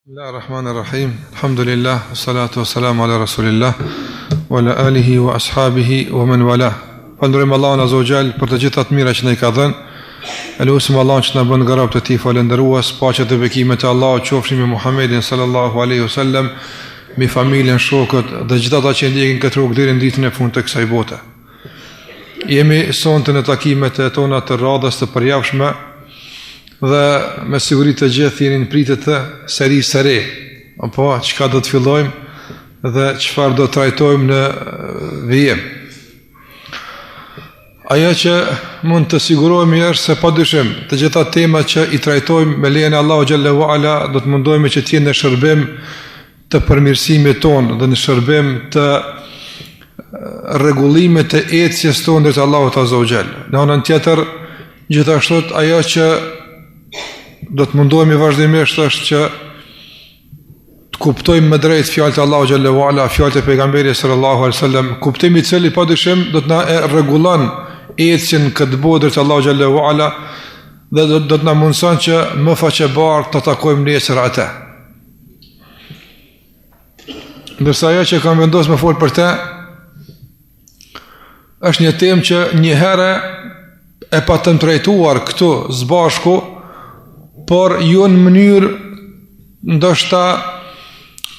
Bismillahirrahmanirrahim. Alhamdulillah, salatu wassalamu ala rasulillah wa ala alihi wa ashabihi wa man wala. Falënderojmë Allahun Azza wa Jall për të gjitha të mira që na i ka dhënë. Elusim Allahun që na bën nga robët e tij falëndërues, paqja dhe bekimet e Allahut qofshin me Muhammedin sallallahu alaihi wasallam, me familjen, shokët dhe gjithë ata që ndjekin këtë rrugë deri në ditën e fundit të kësaj bote. Jemi sonte në takimet e tona të radhës të përjavshme dhe me siguri të gjithë jeni në pritje të serisë së re, apo çka do të fillojmë dhe çfarë do të trajtojmë në vijim. Ajo që mund të sigurohemi është se padyshim të gjitha temat që i trajtojmë me lejen e Allahu xhallahu ala do të mundohemi që të jenë në shërbim të përmirësimit tonë dhe në shërbim të rregullimit të ecjes tonë drejt Allahut azza wa jall. Në anën tjetër, gjithashtu ajo që do të mundohemi vazhdimisht është që të kuptojmë më drejt fjalët e Allahu xhallahu ala, fjalët e pejgamberit sallallahu alaihi wasallam, kuptimi i cili padyshim do të na rregullon ecjen këtë botë drejt Allahu xhallahu ala dhe do të na mundson që më faqebar të takojmë nesër atë. Ndërsa ajo që kam vendosur me fol për të është një temë që një herë e patëm trajtuar këtu së bashku, por jo në mënyrë ndoshta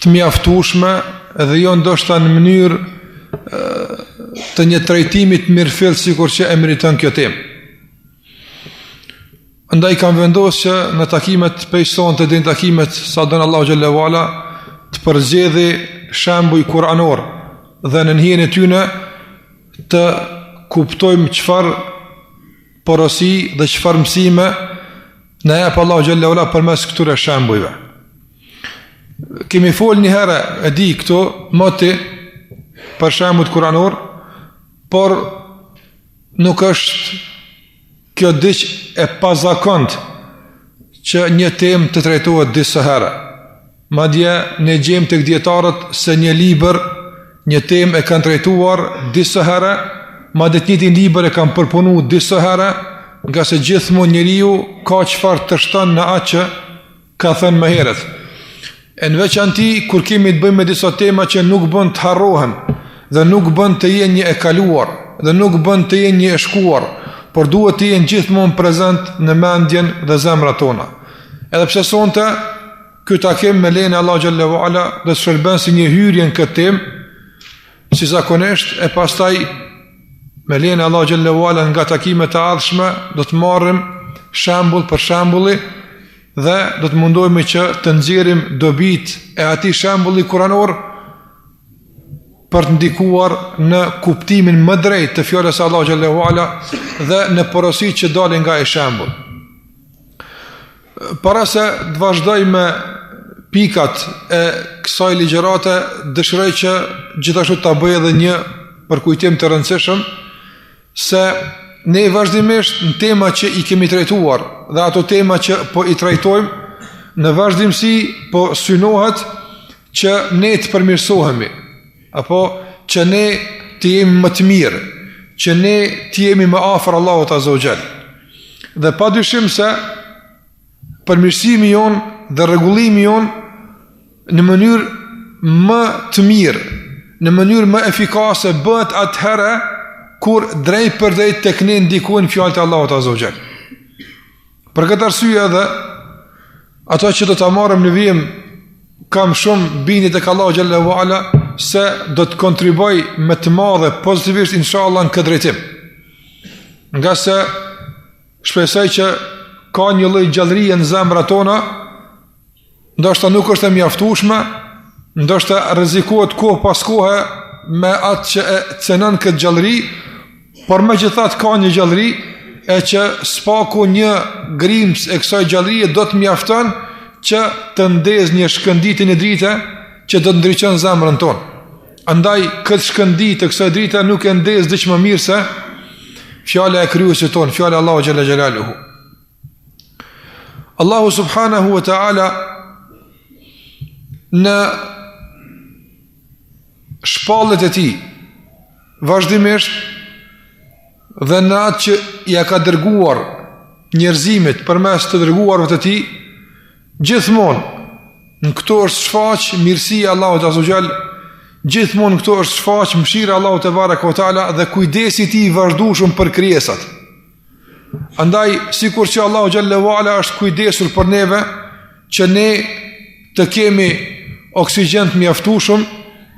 të mjaftueshme dhe jo ndoshta në mënyrë të një trajtimi të mirëfill sikur që e meriton kjo temë. Andaj kam vendosur që në takimet pejsonte dhe në takimet sa don Allahu xhallahu ala të përzgjedhi shembuj kuranor dhe në hijen e tyre të kuptojmë çfarë porosi dhe çfarë mësime na jep Allahu xhallahu ala përmes këtyre shembujve. Kemi folë një herë e di këtu moti për shembull kuranor, por nuk është kjo diç e pazakont që një temë të trajtohet disa herë. Madje ne gjejmë tek dietarët se një libër, një temë e kanë trajtuar disa herë, madje të njëjtin libër e kanë përpunuar disa herë, nga se gjithmonë njeriu ka çfarë të shton në atë që ka thënë më herët. E në veçanti kur kemi të bëjmë me disa tema që nuk bën të harrohen dhe nuk bën të jenë një e kaluar dhe nuk bën të jenë një e shkuar, por duhet të jenë gjithmonë prezent në mendjen dhe zemrat tona. Edhe pse sonte ky takim me lejen e Allahu xhallahu ala do të shërben si një hyrje në këtë temë, si zakonisht, e pastaj me lejen e Allahu xhallahu ala nga takimet e ardhshme do të marrim shembull për shembulli dhe do të mundohemi që të nxjerrim dobit e atij shembulli kuranor për të ndikuar në kuptimin më drejt të fjalës së Allahu xhallahu ala dhe në porositë që dalin nga ai shembull. Para se të vazhdoj me pikat e kësaj ligjërate, dëshiroj që gjithashtu ta bëj edhe një përkujtim të rëndësishëm se ne vazhdimisht në tema që i kemi trajtuar dhe ato tema që po i trajtojmë, në vazhdimsi po synohet që ne të përmirësohemi, apo që ne të jemi më të mirë, që ne të jemi më afër Allahut azza wa jall. Dhe padyshim se përmirësimi jon dhe rregullimi jon në mënyrë më të mirë, në mënyrë më efikase bëhet atëherë kur drejt për drejt tek ne ndikojnë fjalët e Allahut azza wa jall. Për këtë arsye edhe ato që do ta marrim në vijim kam shumë bindje tek Allahu xhallahu ala se do të kontribuoj me të madhe pozitivisht inshallah në këtë drejtim. Nga se shpresoj që ka një lloj gjallërie në zemrat tona, ndoshta nuk është e mjaftueshme, ndoshta rrezikohet kohë pas kohe me atë që e cenon këtë gjallëri, por megjithatë ka një gjallëri e që spaku një grimës e kësaj gjallërie do të mjafton që të ndez një shkënditje në dritë që do të ndriçon zemrën tonë. Andaj këtë shkëndi të kësaj drite nuk e ndez diç më mirë se fjala e krijuesit ton, fjala e Allahu xhalla xhelaluhu. Allahu subhanahu wa ta'ala në shpallët e tij vazhdimisht dhe në atë që ja ka dërguar njerëzimit përmes të dërguarve të tij, gjithmonë në këto është shfaq mirësia e Allahut azza wa jall, gjithmonë në këto është shfaq mëshira e Allahut te baraka wa taala dhe kujdesi i tij i vazhdueshëm për krijesat. Andaj sikur që Allahu xhalla wa ala është kujdesur për neve që ne të kemi oksigjen të mjaftueshëm,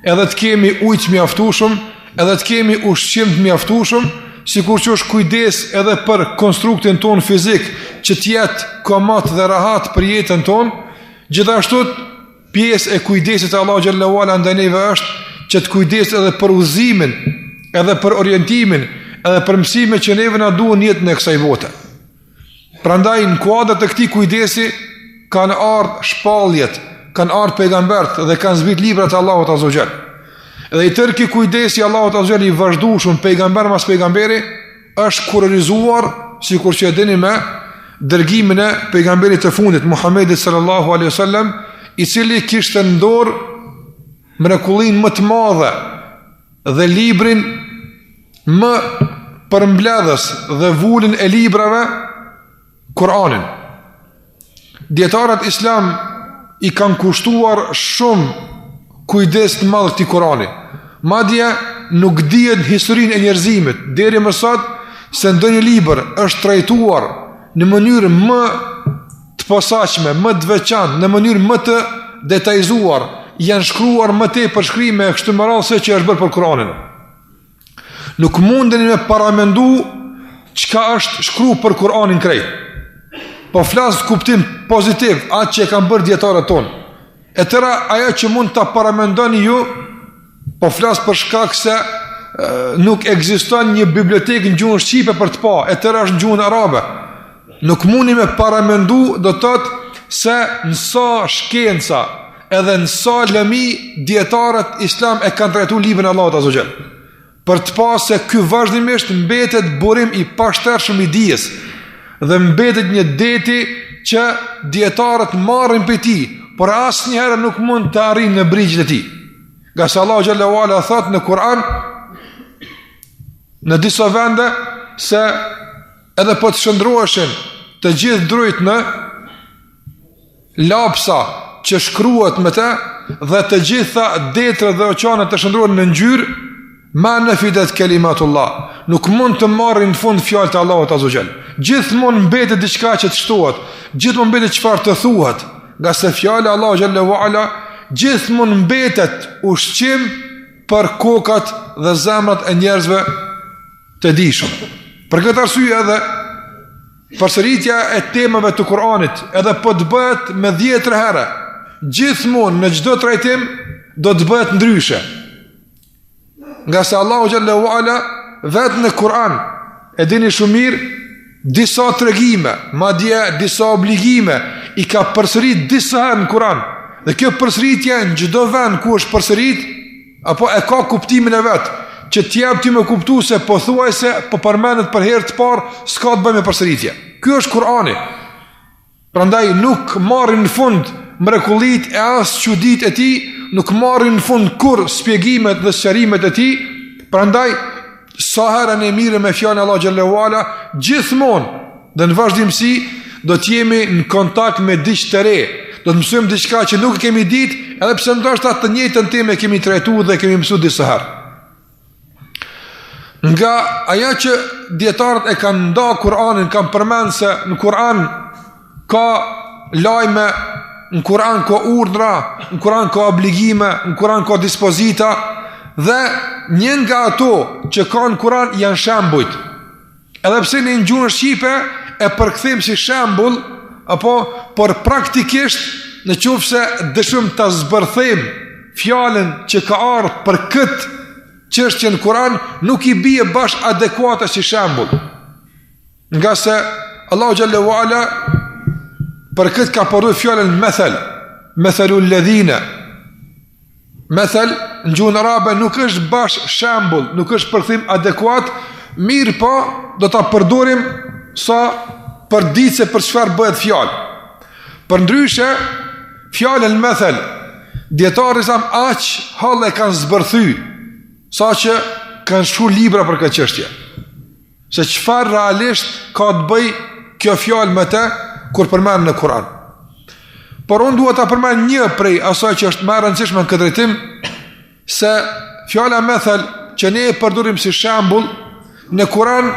edhe të kemi ujë të mjaftueshëm, edhe të kemi ushqim të mjaftueshëm, sikur që është kujdes edhe për konstruktin ton fizik që të jetë komod dhe rahat për jetën ton, gjithashtu pjesë e kujdesit e Allahu xhallahu ala ndaj neve është që të kujdes edhe për udhëzimin, edhe për orientimin, edhe për mësimet që neve na duhen jetën e kësaj bote. Prandaj në kuadër të këtij kujdesi kanë ardhur shpalljet, kanë ardhur pejgambert dhe kanë zbrit librat e Allahut azza wa jall. Dhe i tërë ky kujdesi Allahut azza wa jall i vazhdueshëm pejgamber mas pejgamberi është kurorizuar, sikur që e dini, me dërgimin e pejgamberit të fundit Muhammedit sallallahu alaihi wasallam, i cili kishte në dorë mrekullinë më të madhe dhe librin më përmbledhës dhe vulin e librave, Kur'anin. Dietarët islam i kanë kushtuar shumë kujdes të madh këtij Kur'ani. Madje nuk dihet në historinë e njerëzimit deri më sot se ndonjë libër është trajtuar në mënyrë më të posaçme, më të veçantë, në mënyrë më të detajzuar, janë shkruar më tepër shkrime kështu më radhë se që është bërë për Kur'anin. Nuk mundeni me paramendu çka është shkruar për Kur'anin krejt. Po flas kuptim pozitiv atë që e kanë bërë dietarët tonë. E tëra ajo që mund ta paramendoni ju, po flas për shkak se nuk ekziston një bibliotekë në gjuhën shqipe për të pa, e tëra është në gjuhën arabe. Nuk mundi me paramendu, do të thotë se në sa shkenca edhe në sa lëmi dietarët islam e kanë trajtuar librin e Allahut azza wa jall. Për të pa se ky vazhdimisht mbetet burim i pashtershëm i dijes dhe mbetet një deti që dietarët marrin prej tij, por asnjëherë nuk mund të arrijnë në brigjet e tij. Nga se Allahu xhallahu ala thot në Kur'an në disa vende se edhe po të shndroheshin të gjithë drujt në lapsa që shkruhet me të dhe të gjitha detrat dhe oqanet të shndrohen në ngjyrë, ma nafidat kalimatullah, nuk mund të marrin në fund fjalët e Allahut azza wa jall. Gjithmonë mbetet diçka që të shtohet, gjithmonë mbetet çfarë të thuhet, nga se fjala e Allahut xhallahu ala gjithmonë mbetet ushqim për kokat dhe zemrat e njerëzve të dijshëm. Për këtë arsye edhe përsëritja e temave të Kur'anit, edhe po të bëhet me 10 herë, gjithmonë në çdo trajtim do të bëhet ndryshe. Nga se Allahu xhallahu ala vetë në Kur'an e dini shumë mirë disa tregime, madje disa obligime i ka përsërit disa herë në Kur'an. Dhe kjo përsëritje në çdo vend ku është përsërit, apo e ka kuptimin e vet, që t'jap ti më kuptu se po thuajse po përmendet për herë të parë, s'ka të bëjë me përsëritje. Ky është Kur'ani. Prandaj nuk marrin në fund mrekullitë e as çuditë e tij, nuk marrin në fund kur shpjegimet dhe sqarimet e tij. Prandaj sa herë ne mirë me fjalën e Allah xhallahu ala, gjithmonë dhe në vazhdimsi do të jemi në kontakt me diçka të re. Do të mësojmë diçka që nuk e kemi ditë, edhe pse ndoshta të njëjtën temë kemi trajtuar dhe kemi mësuar disa herë. Nga ajo që dietarët e kanë nda Kur'anin, kanë përmend se në Kur'an ka lajme, në Kur'an ka urdhra, në Kur'an ka obligime, në Kur'an ka dispozita, dhe një nga ato që ka në Kur'an janë shembujt. Edhe pse në gjuhën shqipe e përkthejmë si shembull, apo por praktikisht në qoftë se dëshojmë ta zbërthejmë fjalën që ka ardhur për këtë çështje në Kur'an, nuk i bie bash adekuate si shembull. Nga se Allahu xhallahu ala për këtë ka përdorur fjalën methal, methalul ladhina, methel në gjuhën arabe nuk është bash shembull, nuk është përkthim adekuat, mirë po do ta përdorim sa për ditë se për çfarë bëhet fjalë. Përndryshe, fjalën methel dietarët jam aq hallë kanë zbërthy, saqë kanë shkruar libra për këtë çështje. Se çfarë realisht ka të bëj kjo fjalë me të kur përmend në Kur'an. Por unë duhet ta përmend një prej asaj që është më e rëndësishme në këtë drejtim, se fjala methel që ne e përdorim si shembull në Kur'an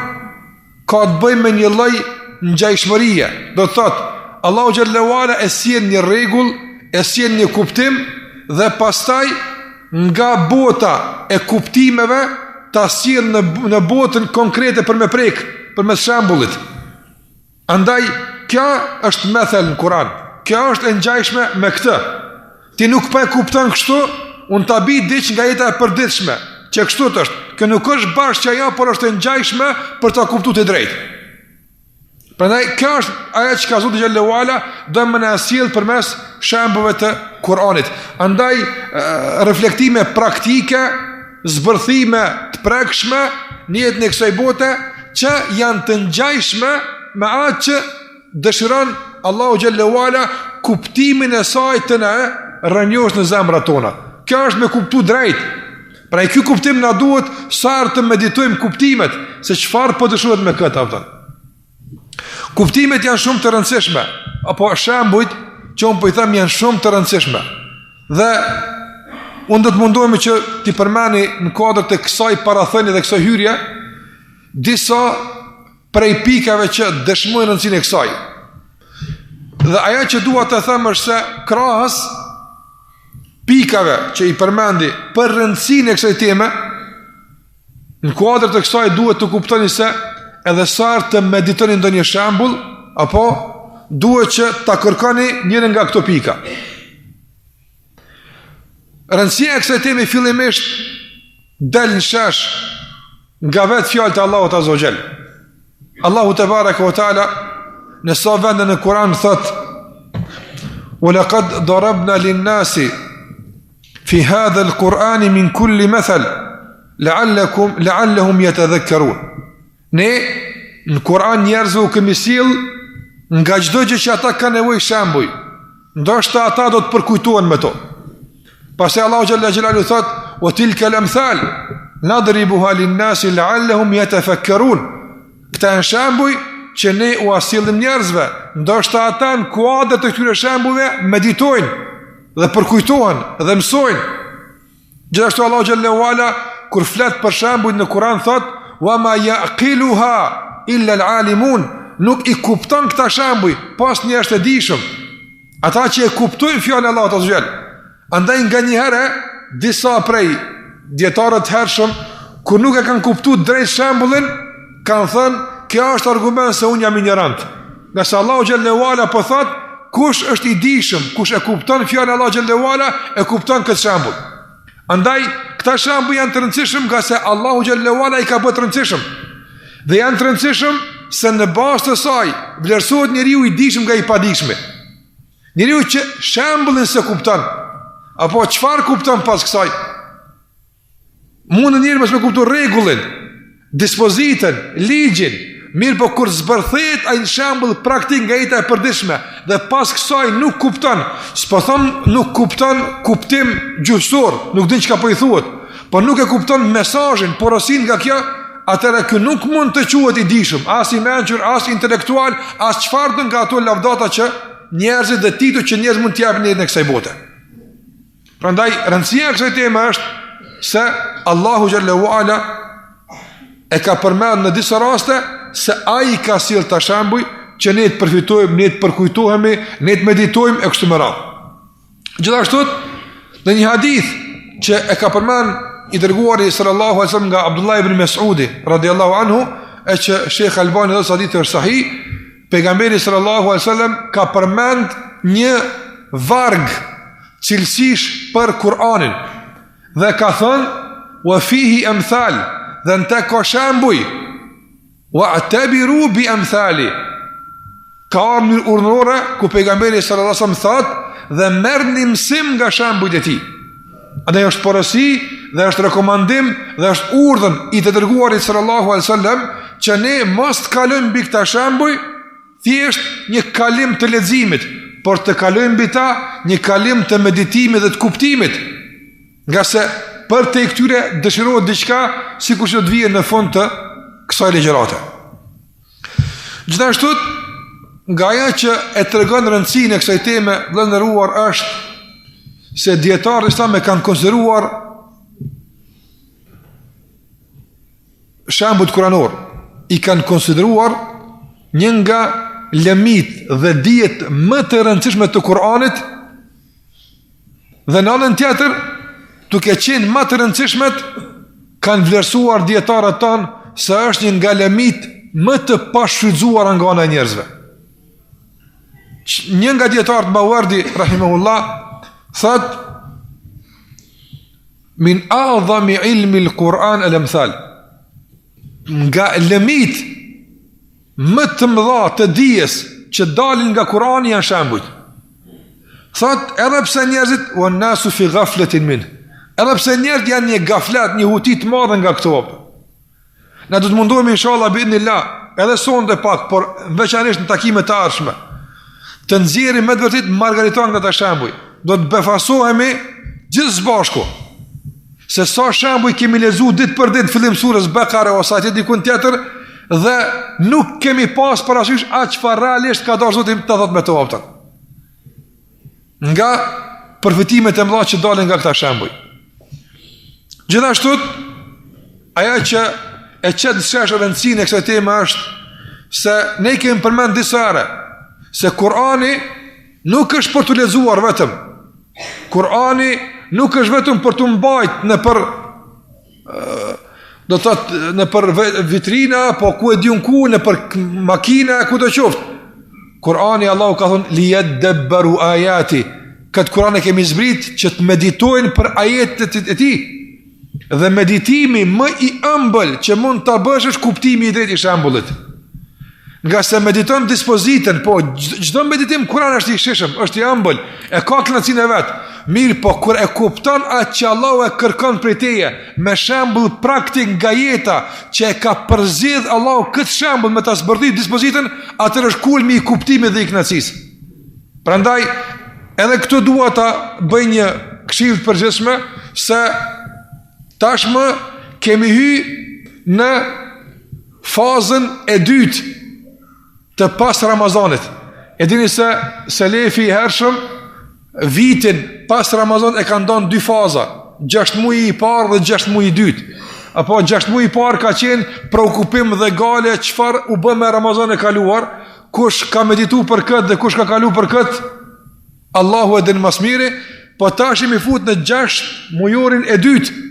ka të bëjë me një lloj ngjajshmërie. Do të thotë Allahu xhallahu ala e sjell një rregull, e sjell një kuptim dhe pastaj nga bota e kuptimeve ta sjell në botën konkrete për me prek, përmes shembullit. Andaj kjo është methel në Kur'an. Kjo është e ngjajshme me këtë. Ti nuk po e kupton kështu, unë ta bi diç nga jeta e përditshme, që kështu është. Kjo nuk është bashkë që ajo, por është e ngjajshme për ta kuptuar të drejtë. Prandaj kjo është ajo që ka Zoti xhallahu ala do më na sjell përmes shembullve të Kur'anit. Andaj reflektime praktike, zbërthime të prekshme në jetën e kësaj bote që janë të ngjajshme me atë që dëshiron Allahu xhallahu ala kuptimin e saj të na rënjosh në zemrat tona. Kjo është me kuptu drejt. Pra ky kuptim na duhet sa të meditojmë kuptimet, se çfarë po dëshirohet me këtë aftë. Kuptimet janë shumë të rëndësishme, apo shembujt që unë po i them janë shumë të rëndësishme. Dhe unë do të mundohemi që t'i përmeni në kuadër të kësaj parathënie dhe kësaj hyrje disa prej pikave që dëshmojnë rëndësinë e kësaj. Dhe ajo që dua të them është se krahas pikave që i përmendi për rëndësinë e kësaj teme, në kuadër të kësaj duhet të kuptoni se edhe sa të meditoni ndonjë shembull, apo duhet që ta kërkoni njërin nga këto pika. Rëndësia e kësaj teme fillimisht del në shesh nga vetë fjalët e Allahut azza wa jall. Allahu te baraka wa taala në sa vende në Kur'an thot: "Wa laqad darabna lin-nasi fi hadha al-Qur'ani min kulli mathal la'allahum yatadhakkarun." Ne në Kur'an njerëzve u kemi sill nga çdo gjë që ata kanë nevojë shembuj. Ndoshta ata do të përkujtohen me to. Pasi Allahu xhalla xhelalu thot: "Wa tilka al-amthal nadribuha lin-nasi la'allahum yatafakkarun." Këta janë shembuj që ne u asillim njerëzve. Ndoshta ata në kuadër të këtyre shembujve meditojnë dhe përkujtohen dhe mësojnë. Gjithashtu Allahu xhallahu ala kur flet për shembujt në Kur'an thot: "Wa ma yaqiluha illa al-alimun." Nuk i kupton këta shembuj pas njerëz të dijshëm. Ata që e kuptojnë fjalën e Allahut azza wa jall. Andaj nganjëherë disa prej dietarëve të hershëm kur nuk e kanë kuptuar drejt shembullin, kanë thënë, "Kjo është argument se unë jam ignorant." Nga se Allahu xhallahu ala po thot, kush është i dijshëm, kush e kupton fjalën e Allahu xhallahu ala, e kupton këtë shembull. Andaj këta shembuj janë të rëndësishëm nga se Allahu xhallahu ala i ka bërë të rëndësishëm. Dhe janë të rëndësishëm se në bazë të saj vlerësohet njeriu i dijshëm nga i padijshmi. Njeriu që shembullin se kupton, apo çfarë kupton pas kësaj? Mund njeriu mos me kupton rregullin, dispozitën, ligjin, mirë po kur zbërthet ai shembull praktik nga jeta e përditshme dhe pas kësaj nuk kupton, s'po them nuk kupton kuptim gjysor, nuk din çka po i thuhet, po nuk e kupton mesazhin, porosin nga kjo, atëra ky nuk mund të quhet i dijshëm, as i mençur, as intelektual, as çfarë nga ato lavdata që njerëzit dhe titujt që njerëz mund t'i japin në kësaj bote. Prandaj rëndësia e kësaj teme është se Allahu xhallahu ala e ka përmend në disa raste se ai ka sjell ta shembuj që ne të përfitojmë, ne të përkujtohemi, ne të meditojmë e kështu me radhë. Gjithashtu në një hadith që e ka përmend i dërguari sallallahu alaihi wasallam nga Abdullah ibn Mas'udi radhiyallahu anhu, e që Sheikh Albani dhe hadithi është sahih, pejgamberi sallallahu alaihi wasallam ka përmend një varg cilësish për Kur'anin dhe ka thënë: "Wa fihi amthal", dhe në te ka shembuj, "Wa'tabiru bi amthali", ka ardhur urdhërore ku pejgamberi sallallahu alaihi wasallam thot dhe merrni mësim nga shembujt e tij. Andaj është porosi dhe është rekomandim dhe është urdhën i të dërguarit sallallahu alaihi wasallam që ne mos të kalojmë mbi këta shembuj thjesht një kalim të leximit, por të kalojmë mbi ta një kalim të meditimit dhe të kuptimit. Nga se për te këtyre dëshirohet diçka, sikur që të vijë në fund të kësaj ligjërate. Gjithashtu, nga ajo që e tregon rëndësinë e kësaj teme, vëllezëruar, është se dietarët islam e kanë konsideruar shembujt kuranor, i kanë konsideruar një nga lëmit dhe dijet më të rëndësishme të Kur'anit, dhe në anën tjetër, duke qenë më të rëndësishmet, kanë vlerësuar dietarët tanë se është një nga lëmit më të pashfrytzuara nga ana e njerëzve. Një nga dietarët, Mawardi rahimahullah, thot: min a'dhami ilmi al-Quran al-amthal, nga lëmit më të mëdha të dijes që dalin nga Kurani janë shembujt. Thot, edhe pse njerëzit wan nasu fi ghaflatin min, edhe pse njerëzit janë një gaflet, një huti të madhe nga këto. Na do të mundohemi inshallah bi'idhnillah, edhe sonte pak, por veçanërisht në takimet e ardhshme, të nxjerrim me të vërtetë margariton nga ta shembuj. Do të befasohemi gjithë së bashku se sa shembuj kemi lexuar ditë për ditë fillim surës Bekare ose atë diku tjetër, dhe nuk kemi pas parasysh atë çfarë realisht ka dashur Zoti të thotë me to opta. Nga përfitimet e mëdha që dalin nga këta shembuj. Gjithashtu, ajo që e çet shesh rëndësinë e kësaj teme është se ne kemi përmend disa herë se Kurani nuk është për të lexuar vetëm. Kurani nuk është vetëm për të mbajtur në për do të thotë në për vitrina, po ku e diun ku, në për makina, ku do qoftë. Kurani Allahu ka thonë liyadabbaru ayati. Këtë Kur'an e kemi zbrit që të meditojnë për ajetet e tij. Dhe meditimi më i ëmbël që mund ta bësh është kuptimi i drejtë i shembullit. Nga se mediton dispozitën, po çdo meditim Kur'an është i shishëm, është i ëmbël, e ka kënaqësinë e vet. Mirë, po kur e kupton atë që Allahu e kërkon prej teje me shembull praktik nga jeta që e ka përzgjedh Allahu këtë shembull me ta zbardhit dispozitën, atëherë është kulmi i kuptimit dhe i kënaqësisë. Prandaj edhe këtu dua ta bëj një këshill të përgjithshme se tashmë kemi hyrë në fazën e dytë të pas Ramazanit. E dini se selefi i hershëm vitin pas Ramazanit e kanë dhënë dy faza, 6 muaj i parë dhe 6 muaj i dytë. Apo 6 muaj i parë ka qenë preokupim dhe gale çfarë u bë me Ramazanin e kaluar, kush ka medituar për këtë dhe kush ka kaluar për këtë, Allahu e din më së miri. Po tash i fut në 6 mujorin e dytë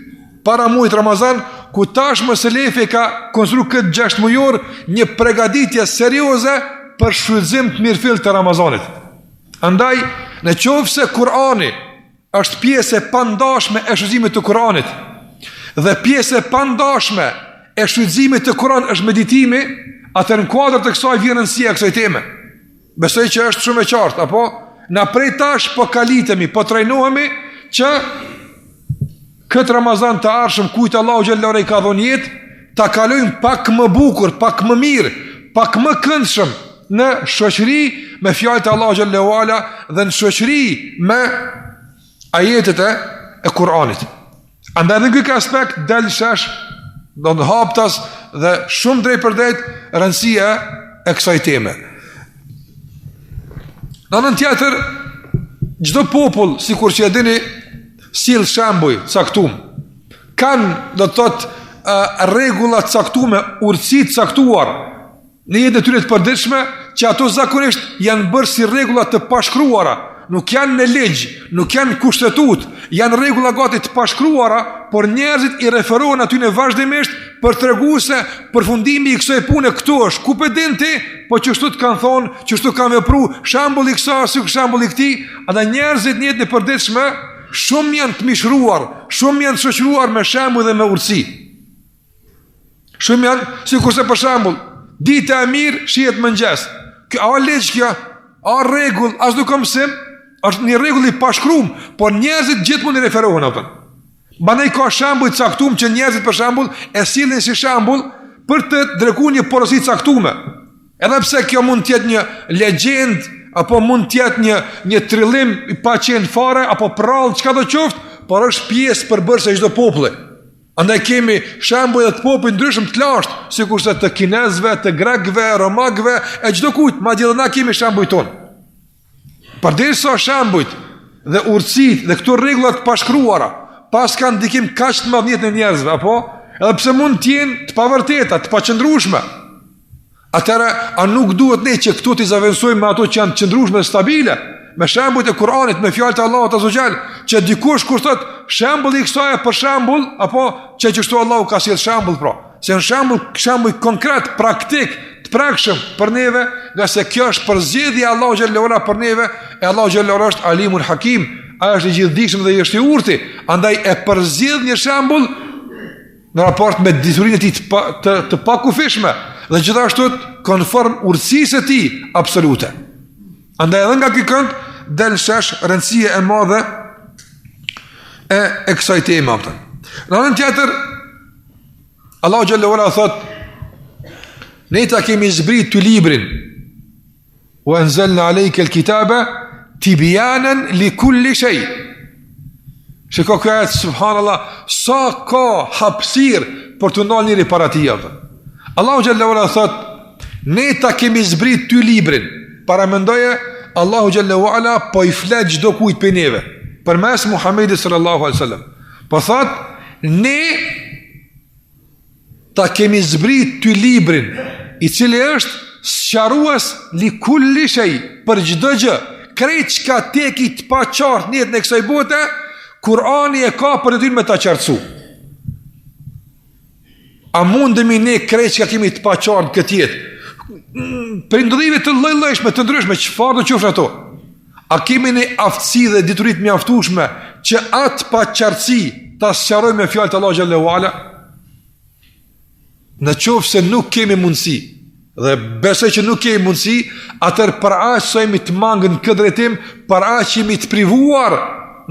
para muajit Ramazan, ku tashmë selefi ka konstruar këtë 6 mujor një përgatitje serioze për shfrytëzim të mirëfillt të Ramazanit. Andaj, në qoftë se Kurani është pjesë e pandashme e shfrytëzimit të Kuranit, dhe pjesë e pandashme e shfrytëzimit të Kuranit është meditimi, atëherë në kuadër të kësaj vjen rëndësia e kësaj teme. Besoj që është shumë e qartë, apo na prej tash po kalitemi, po trajnohemi që këtë Ramazan të ardhshëm, kujt Allahu xhallahu i ka dhënë jetë, ta kalojmë pak më bukur, pak më mirë, pak më këndshëm në shoqëri me fjalët e Allahu xhallahu ala dhe në shoqëri me ajetet e Kuranit. Andaj në këtë aspekt del shesh do të haptas dhe shumë drejt për drejt rëndësia e kësaj teme. Në anën tjetër, çdo popull, sikur që e dini, sill shembuj caktuar. Kanë, do të thotë, rregulla të caktuara, urtësi të caktuar në jetën e tyre të përditshme, që ato zakonisht janë bërë si rregulla të pashkruara, nuk janë në ligj, nuk janë kushtetut, janë rregulla gati të pashkruara, por njerëzit i referohen aty në vazhdimisht për t'treguar se përfundimi i kësaj pune këtu është, ku po din ti, po çështu të kanë thonë, çështu kanë vepruar, shembulli i kësaj, si shembulli i këtij, ata njerëzit në jetën e përditshme shumë janë të mishruar, shumë janë të shoqëruar me shembull dhe me urtësi. Shumë janë, sikurse për shembull, dita e mirë shihet mëngjes. Kjo a ligj kjo, a rregull, as nuk ka mësim, është një rregull i pashkruar, por njerëzit gjithmonë i referohen atë. Bandaj ka shembull të caktuar që njerëzit për shembull e sillin si shembull për të dreguar një porosi të caktuar. Edhe pse kjo mund të jetë një legjend apo mund të jetë një trillim i paqen fare apo prall çka do qoftë, por është pjesë përbërëse e çdo populli. Andaj kemi shembuj të popujve ndryshëm të lashtë, sikurse të kinezëve, të grekëve, romakëve, e çdo kujt, madje edhe na kemi shembuj ton. Përderisa shembujt dhe urtësitë dhe këto rregulla të pashkruara pas kanë ndikim kaq të madh në jetën e njerëzve, apo edhe pse mund të jenë të pavërteta, të paqëndrueshme. Atëra a nuk duhet ne që këtu të zaventësojmë me ato që janë të qëndrueshme dhe stabile, me shembujt e Kuranit, me fjalët e Allahut azza xal, që dikush kur thot shembulli i kësaj për shembull, apo që gjithashtu Allahu ka sjell shembull pra. Se në shembull konkret, praktik, të prekshëm për neve, nga se kjo është përzgjedhja e Allahu xhallahu ala për neve, e Allahu xhallahu ala është Alimun Hakim, ai është i gjithdijshëm dhe i është i urtë, andaj e përzgjedh një shembull në raport me diturinë e tij të pakufishme dhe gjithashtu konform urtësisë së tij absolute. Andaj edhe nga ky kënd del shesh rëndësia e madhe e kësaj teme. Në anën tjetër, Allahu xhallahu ala thot: ne ta kemi zbrit të librin, wa anzalna alayka al-kitaba tibyanan li kulli shay. Shiko këtë, subhanallah, sa ka hapësir për të ndalë njëri para tij. Allahu xhallahu ala thot: ne ta kemi zbrit të librin. Para mendoje, Allahu xhallahu ala po i flet çdo kujt për neve, përmes Muhamedit sallallahu alaihi wasallam. Po thot, ne ta kemi zbrit ty librin, i cili është sqarues li kulli shay, për çdo gjë, krejt çka teki të pa qartë në jetën e kësaj bote, Kurani e ka për detyrë me ta qartësu. A mundemi ne krejt çka kemi të pa qartë këtë jetë? Për ndodhive të lloj-llojshme, të ndryshme, çfarë do qofshin ato? A kemi ne aftësi dhe diturit mjaftueshme që atë pa qartësi ta sqarojmë me fjalët e Allahu xhallahu ala? Në qoftë se nuk kemi mundësi, dhe besoj që nuk kemi mundësi, atër për aq sa jemi të mangën këtë drejtim, për aq jemi të privuar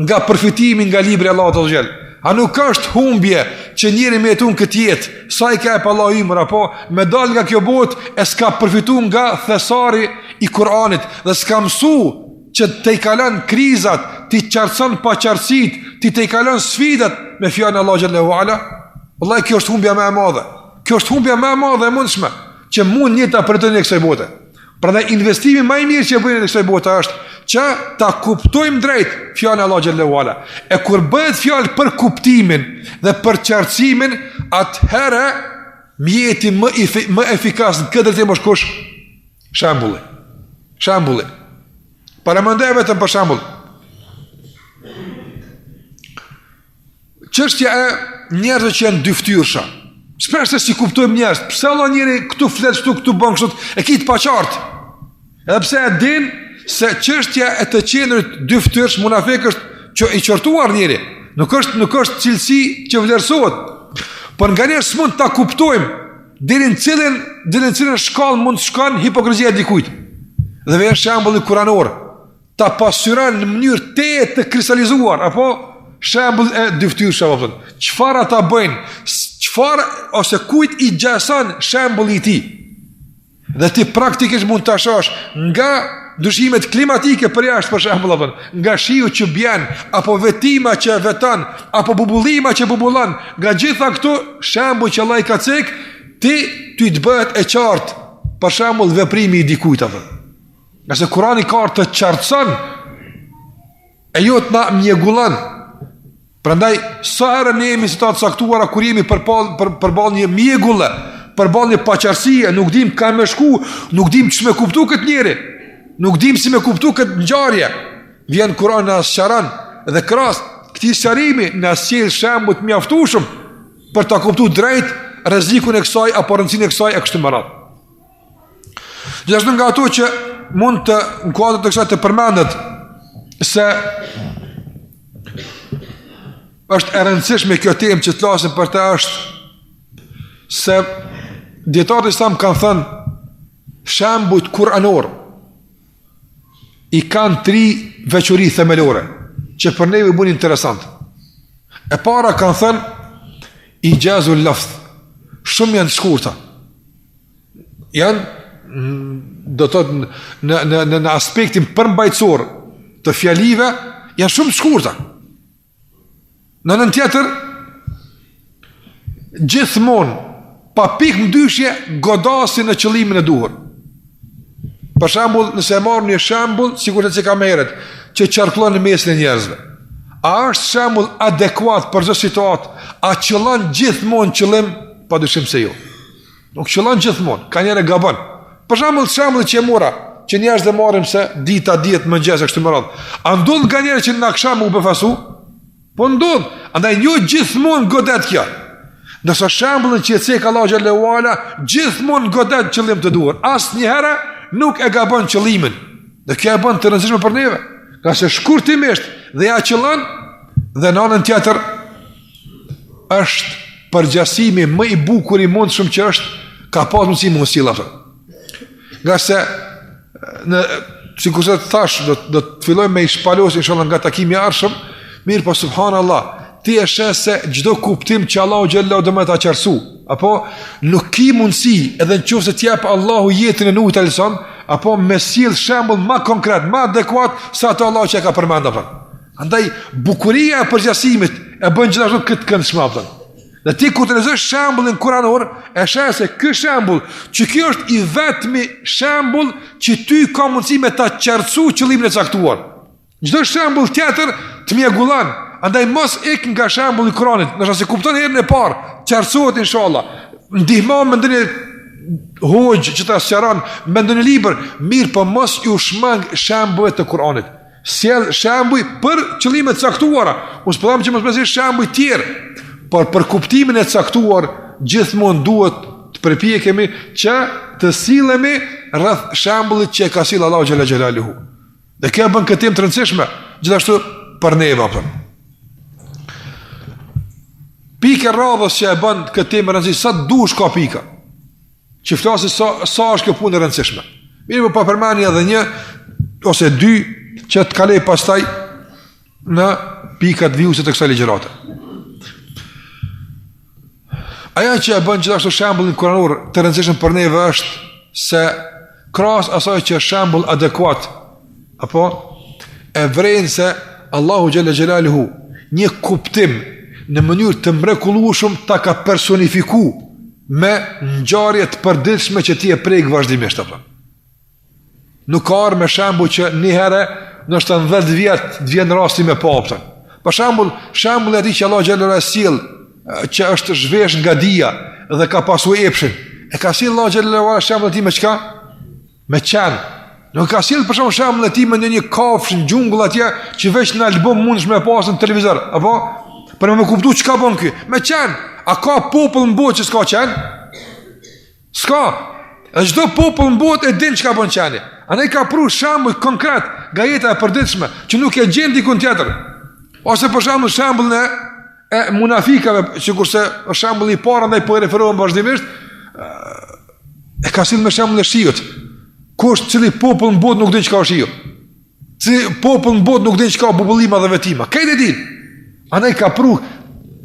nga përfitimi nga libri i Allahut azza xal. A nuk është humbje që njëri me jetu në këtë jetë, sa i ka e pa Allah imër, apo me dal nga kjo botë e s'ka përfitu nga thesari i Kur'anit, dhe s'ka mësu që të i kalan krizat, të i qartëson pa qartësit, të i kalan sfidat me fjallën Allah xhallahu ala. Wallahi, kjo është humbja me e madhe. Kjo është humbja me e madhe e mundshme, që mund një të përjetojnë e kësaj bote. Prandaj investimi më i mirë që bëjnë në kësaj bote është që ta kuptojmë drejt fjalën e Allahut xhallahu ala. E kur bëhet fjalë për kuptimin dhe për qartësimin, atëherë mjeti më efikas në këtë drejtim është kush? Shembulli. Para mendoj vetëm për shembull. Çështja e njerëzve që janë dyftyrshë. Shpesh se si kuptojmë njerëz, pse Allah njëri këtu flet këtu bën kështu, e ki të paqartë. Edhe pse e din se çështja e të qenërit dyftyrsh munafik është që i qortuar njëri, nuk është cilësi që vlerësohet. Por nganjëherë s'mund ta kuptojmë deri në cilën shkallë mund të shkon hipokrizia e dikujt. Dhe vjen shembulli kuranor, ta pasyron në mënyrë të kristalizuar, apo shembull e dyftyrsh apo thonë. Çfarë ata bëjnë? Çfarë ose kujt i gjason shembulli i tij? Dhe ti praktikisht mund ta shohësh nga ndryshimet klimatike për jashtë, për shembull, nga shiu që bjen, apo vetima që veton, apo bubullima që bubullon, nga gjitha këto shembull që Allah i ka cek, ti të bëhet e qartë, për shembull veprimi i dikujt apo. Nëse Kurani ka të qartëson, e jo të na mjegullon. Prandaj sa herë ne jemi situatë saktuara kur jemi përballë një mjegulle, përballë një paqartësie, nuk dim ka më shku, nuk dim ç'më kuptu këtë njeri, nuk dim si më kuptu këtë ngjarje. Vjen Kurani na sqaron dhe krahas këtij sqarimi na sjell shembull të mjaftueshëm për ta kuptuar drejt rrezikun e kësaj apo rëndësinë e kësaj e kështu me radhë. Gjithashtu nga ato që mund të në kuadër të kësaj të përmendet se është e rëndësishme kjo temë që të flasim për të është se dietarët islam kanë thënë shembujt kuranor i kanë 3 veçori themelore që për neve i bën interesant. E para kanë thënë i gjazu lafth, shumë janë shkurta, janë do të thotë në aspektin përmbajtësor të fjalive janë shumë shkurta. Në anën tjetër gjithmonë pa pikë ndyshje godasin në qëllimin e duhur. Për shembull, nëse e marr një shembull, sigurisht se ka merret, që qarkullon në mesin e njerëzve. A është shembull adekuat për çdo situatë? A qëllon gjithmonë qëllim? Padyshim se jo. Nuk qëllon gjithmonë, ka njëre gabon. Për shembull që e mora, që njerëzit e marrin se dita diet mëngjes kështu më radh. A ndodh nga njerëz që në akşam u befasu? Po ndodh. Andaj jo gjithmonë godet kjo. Nëse shembullin që e cek Allahu xhallahu ala, gjithmonë godet qëllim të duhur. Asnjëherë nuk e gabon qëllimin. Dhe kjo e bën të rëndësishme për neve. Ka se shkurtimisht dhe ja qëllon, dhe në anën tjetër është përgjasimi më i bukur i mundshëm që është ka pas mundësi më sjell atë. Nga se sikur të thash do të fillojmë me i shpalos inshallah nga takimi i ardhshëm, mirë po subhanallah, ti e sheh se çdo kuptim që Allahu xhallahu do më ta qartësu, apo nuk ki mundësi edhe nëse të jap Allahu jetën e nuhit alson, apo me sjell shembull më konkret, më adekuat sa ato Allahu që ka përmendur apo. Andaj bukuria e përgjasimit e bën gjithashtu këtë këndshëm apo. Dhe ti kur të lexosh shembullin kuranor, e sheh se ky shembull, që ky është i vetmi shembull që ty ka mundësi me ta qartësu qëllimin e caktuar. Çdo shembull tjetër të mjegullon. Andaj mos ik nga shembulli i Kuranit, nëse se kupton herën e parë, qartësohet inshallah. Ndihmo me ndonjë hoj që ta sqaron me ndonjë libër, mirë po mos ju shmang shembujt të Kuranit. Sjell shembuj për qëllime të caktuara. Mos po them që mos mësoj shembuj të tjerë, por për kuptimin e caktuar gjithmonë duhet të përpiqemi që të sillemi rreth shembullit që ka sill Allahu xhala xhelaluhu. Dhe kjo bën këtë temë të rëndësishme gjithashtu për neve apo. Pika radhës që e bën këtë temë rëndësishme, sa dush ka pika. Që flasë sa është kjo punë e rëndësishme. Mirë po pa përmendni edhe një ose dy që të kaloj pastaj në pikat vijuse të kësaj ligjërate. Aja që e bën gjithashtu shembullin kuranor të rëndësishëm për neve është se krahas asaj që është shembull adekuat, apo e vren se Allahu xhalla xhelaluhu një kuptim në mënyrë të mrekullueshëm ta ka personifiku me ngjarje të përditshme që ti e prek vazhdimisht apo. Nuk ka me shembull që një herë ndoshta në 10 vjet të vjen rasti me papën. Për shembull e di që Allahu xhalla sjell që është zhvesh nga dia dhe ka pasur epshin. E ka sjell Allahu xhalla shembull ti me çka? Me qen. Nuk ka sjell për shembull ti me një kafshë në xhungull atje që veç në album mundesh me pasë në televizor, apo për me kuptu çka bën ky. Me qen. A ka popull në botë që s'ka qen? S'ka. E çdo popull në botë e din çka bën qeni. Andaj ka pru shembull konkret nga jeta e përditshme që nuk e gjen dikun tjetër. Ose për shembull e munafikave, sikurse shembulli i parë ndaj po i referohem vazhdimisht, e ka sill me shembull e shiut. Kush cili popull në botë nuk din çka është shiu. Cili popull në botë nuk din çka bubullima dhe vetima. Këtë e din. Andaj ka pru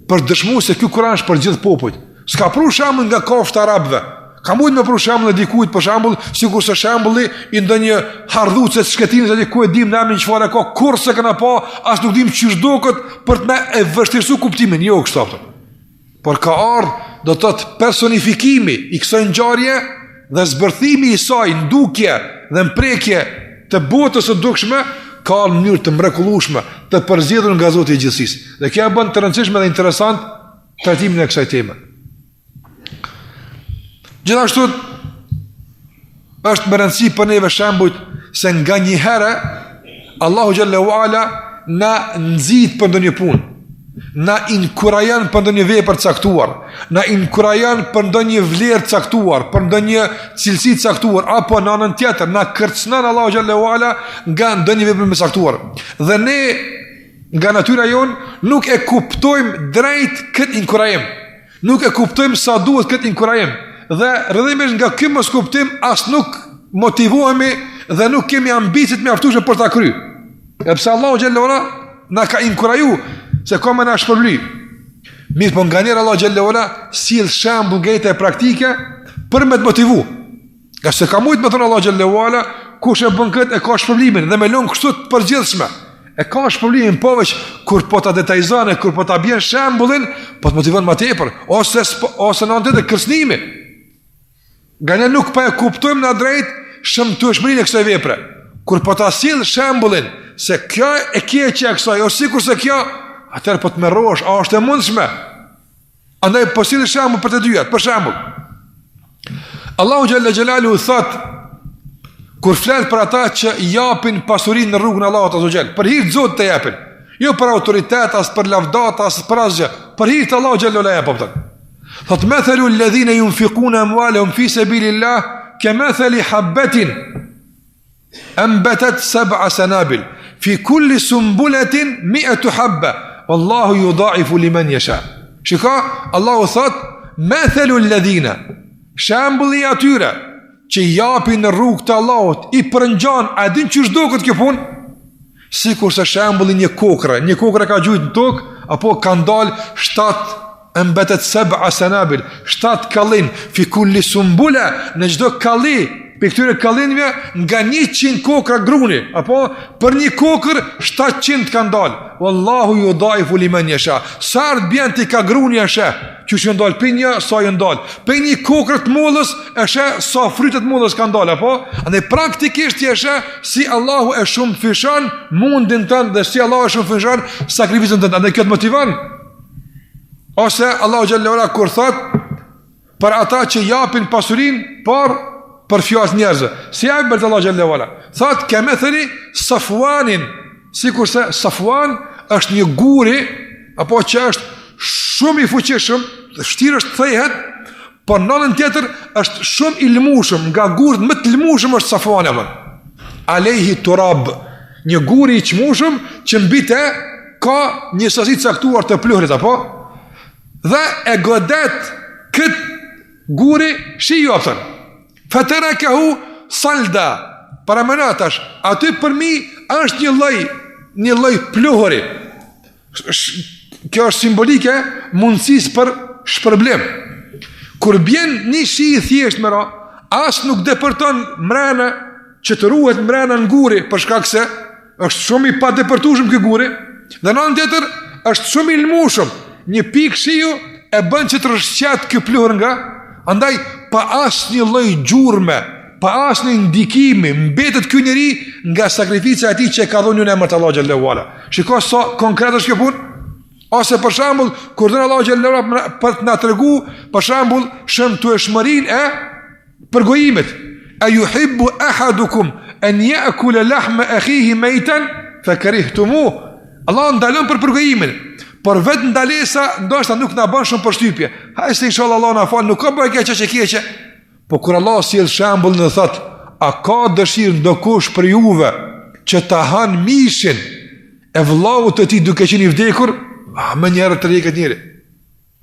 për dëshmu se ky Kur'an është për gjithë popujt. S'ka pru shembull nga kafshët arabëve. Ka mujt me pru shembull e dikujt, për shembull, sikurse shembulli i ndonjë hardhuce të shketinës aty ku e dim ne çfarë ka, kurse kanë pa, as nuk dim çish duket për të më e vështirësu kuptimin, jo kështu apo. Por ka ardhur do të thotë personifikimi i kësaj ngjarje dhe zbërthimi i saj, ndukje dhe mprekje të botës së dukshme ka në mënyrë të mrekullueshme, të përzgjedhur nga Zoti i gjithësisë. Dhe kjo e bën të rëndësishme dhe interesant trajtimin e kësaj teme. Gjithashtu është më rëndësi për neve shembujt se nga një herë Allahu xhallahu ala na nxit për ndonjë punë, na inkurajon për ndonjë vepër caktuar, na inkurajon për ndonjë vlerë caktuar, për ndonjë cilësi caktuar, apo në anën tjetër na kërcënon Allahu xhallahu ala nga ndonjë vepër të caktuar. Dhe ne nga natyra jon nuk e kuptojmë drejt këtë inkurajim. Nuk e kuptojmë sa duhet këtë inkurajim. Dhe rrëdhimisht nga ky mos kuptim as nuk motivohemi dhe nuk kemi ambicit mjaftueshme për ta kryer. Sepse Allahu xhallahu ala na ka inkuraju se ka më na shpërbly. Mirë, po nganjëherë Allahu xhallahu ala sill shembull gjete praktike për me të motivu. Ka se ka mujt me thonë Allahu xhallahu ala, kush e bën këtë e ka shpërblimin dhe me lën kështu të përgjithshme. E ka shpërblimin po veç kur po ta detajzon, kur po ta bën shembullin, po të motivon më tepër ose në anë të kërcënimit. Gane nuk pa e kuptojmë në drejt shëmtueshmërinë e kësaj vepre. Kur po ta sill shembullin se kjo e keqja e kësaj, ose sikur se kjo, atëherë po të merrosh, a është e mundshme? Andaj po sill shembull për të dyat, për shembull. Allahu xhalla xhelalu thot kur flet për ata që japin pasurinë në rrugën e Allahut azza xhel, për hir të Zotit të japin, jo për autoritet, as për lavdat, as për asgjë, për hir të Allahut xhalla xhelalu. Thot mathalu alladhina yunfiquna amwalahum fi sabilillah kamathali habatin anbatat 7 sanabil fi kulli sumbulatin 100 habba wallahu yudha'ifu liman yasha. Shiko, Allahu thot mathalu alladhina, shembulli atyre që japin në rrugë të Allahut, i përngjan, a din çu duket kjo punë? Sikur se shembulli një kokre ka gjujt në tokë, apo ka ndal 7 sanabil, 7 kallin, fi kulli sumbula, në çdo kalli, për këtyre kallinëve nga 100 kokra gruni, apo për një kokër 700 ka ndal. Wallahu yudha'ifu liman yasha. Sa të bën ti ka gruni ashe, që që ndal për një, sa ju ndal. Për një kokër të mollës, ashe sa frytet mollës ka ndal, apo? Andaj praktikisht ti ashe si Allahu e shumë fishon mundin tënd dhe si Allahu e shumë fishon sakrificën tënd. Andaj kjo të motivon. Ose Allahu xhallahu ala kur thot për ata që japin pasurinë për fjalë njerëzve. Si ai bërë Allahu xhallahu ala. Thot kemethri Safwanin, sikurse Safwan është një guri apo që është shumë i fuqishëm, vështirë është thehet, por në anën tjetër është shumë i lëmushëm, nga gurët më të lëmushëm është Safwani apo. Alehi turab, një guri i çmueshëm që mbi të ka një sasi caktuar të pluhurit apo, dhe e godet këtë guri shiu apo. Fatarakahu salda, para menatash, aty për mi është një lloj pluhuri. Kjo është simbolike mundësisë për shpërblim. Kur bjen një shi i thjesht mëra, as nuk depërton mrena që të ruhet mrena në guri, për shkak se është shumë i pa depërtueshëm ky guri, dhe në anën tjetër është shumë i lëmushëm. Një pikë shiu e bën që të rrshqet ky pluhur nga, andaj pa asnjë lloj gjurme, pa asnjë ndikimi, mbetet ky njeri nga sakrifica e tij që ka dhënë në emër të Allahut xhallahu ala. Shikoj sa konkret është kjo punë. Ose për shembull, kur don Allahu xhallahu ala për të na tregu, për shembull, shëmtueshmërinë e përgojimit. A yuhibbu ahadukum an ya'kula lahma akhihi maytan fakarihtumuh. Allah ndalon për përgojimin. Por vetë ndalesa ndoshta nuk na bën shumë përshtypje. Hajse inshallah Allah na fal, nuk ka bëj keqe. Po kur Allah sjell shembull në thot, a ka dëshirë ndokush për juve që ta han mishin e vllaut të tij duke qenë i vdekur? Më njëherë të rikët njëri.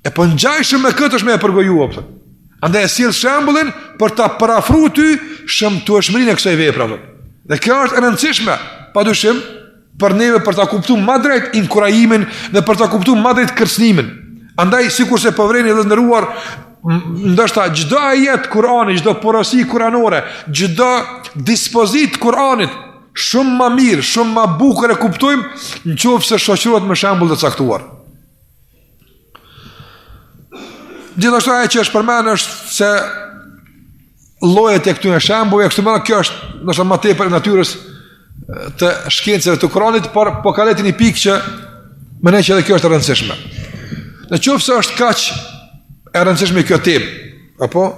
E po ngjajshëm me këtë është me e përgojuar apo. Andaj e sjell shembullin për ta parafruar ty shëmtueshmërinë e kësaj vepre apo. Dhe kjo është e rëndësishme, padyshim, për neve për ta kuptuar më drejt inkurajimin dhe për ta kuptuar më drejt kërcënimin. Andaj sikurse po vreni dhe ndëruar, ndoshta çdo ajet Kur'ani, çdo porosi kuranore, çdo dispozit Kur'anit shumë më mirë, shumë më bukur e kuptojmë nëse shoqërohet me shembull të caktuar. Gjithashtu ajo që është përmendur është se llojet e këtyre shembujve, kështu më kjo është ndoshta më tepër natyrës të shkencave të Kuranit, por po ka letë një pikë që më ne që edhe kjo është e rëndësishme. Në qoftë se është kaq e rëndësishme kjo temë, apo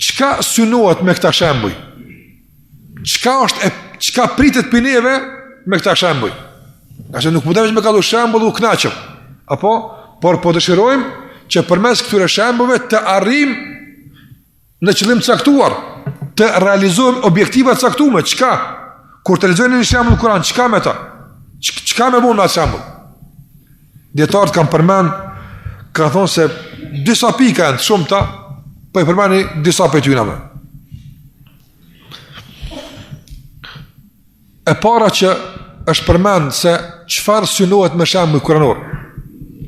çka synohet me këta shembuj? Çka pritet për neve me këta shembuj? Qase nuk mundem me kallu shembull u kënaqem, apo por po dëshirojmë që përmes këtyre shembujve të arrijmë në qëllim të caktuar, të realizojmë objektiva të caktuara. Çka? Kur të lexojmë një shembull në Kur'an, çka me ta? Çka me bën atë shembull? Dietarët kanë përmend, ka thonë se disa pika janë shumëta, po i përmendni disa prej tyre. E para që është përmend se çfarë synohet me shembull kuranor.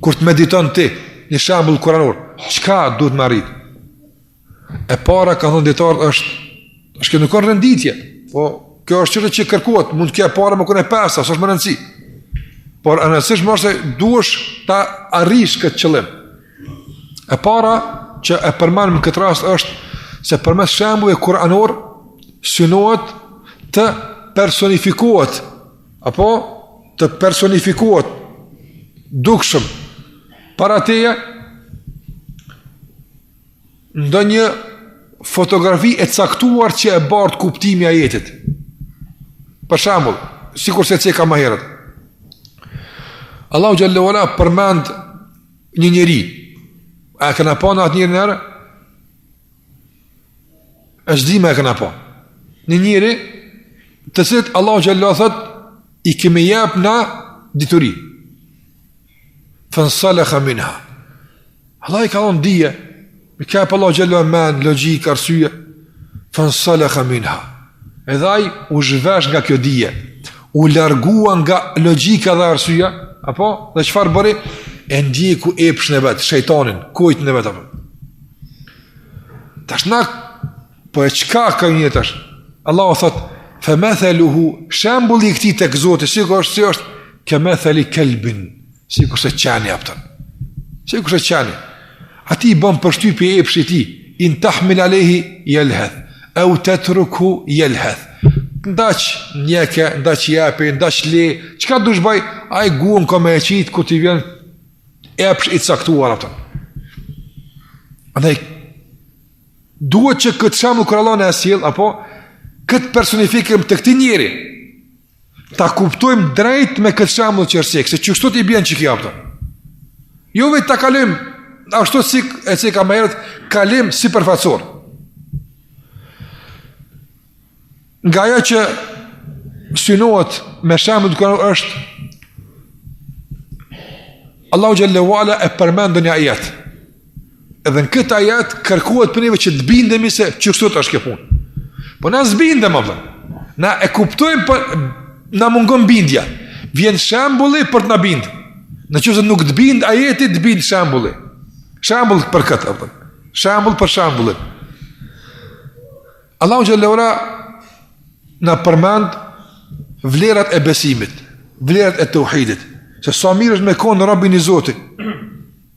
Kur të mediton ti një shembull kuranor, çka duhet të marrit? E para ka thënë dietar është që nuk ka renditje. Po kjo është çështë që kërkohet, mund të ketë para më kur e pesa, s'është më rëndësi. Por anësisht mos e duhesh ta arrish këtë qëllim. E para që e përmend në këtë rast është se përmes shembullit kuranor synohet të personifikohet apo të personifikohet dukshëm para teje ndonjë fotografi e caktuar që e bart kuptimi i ajetit. Për shembull, sikur se ka më herët. Allahu xhallahu ala përmend një njeri. A kanë pa në atë njëri? Është di më kanë pa. Një njeri të cilët Allahu xhallahu thot i kemi jap na dituri. Fansalakha minha. Allah i ka dhënë dije. Me ka pa Allahu xhallahu man logjik arsye. Fansalakha minha. Edhe ai u zhvesh nga kjo dije. U largua nga logjika dhe arsyeja, apo dhe çfarë bëri? E ndjeku epshin e vet, shejtanin, kujtën e vet apo. Tash na po e çka ka një tash? Allahu thot famathaluhu shambulli këtij tek Zoti sikur është kamathali kalbin, sikur se qani apton. Sikur se qani. Ati i bën përshtypje epshi i tij, in tahmil alayhi yalhath aw tatruku yalhath. Ndaq njeke, ndaq japi, ndaq le, çka dush bëj? Ai guën ka me qit ku ti vjen epsh i caktuar atë. Andaj duhet që këtë shembull kur Allah na sjell apo këtë personifikim të këtij njeri ta kuptojmë drejt me këtë shembull që është se çështot i bën çiki ato. Jo vetë ta kalojmë ashtu si ka më herët kalim sipërfaqësor. Nga ajo që synohet me shembull kur është Allahu xhallahu ala e përmend një ajet. Edhe në këtë ajet kërkohet për neve që të bindemi se çështot është kjo punë. Po na zbindem apo? Na e kuptojmë po na mungon bindja. Vjen shembulli për të na bind. Nëse nuk të bind ajeti, të bind shembulli. Shembull për këtë apo? Shembull për shembull. Allahu xhallahu ala na përmend vlerat e besimit, vlerat e tauhidit. Se sa mirë është me konë Rabbin i Zotit.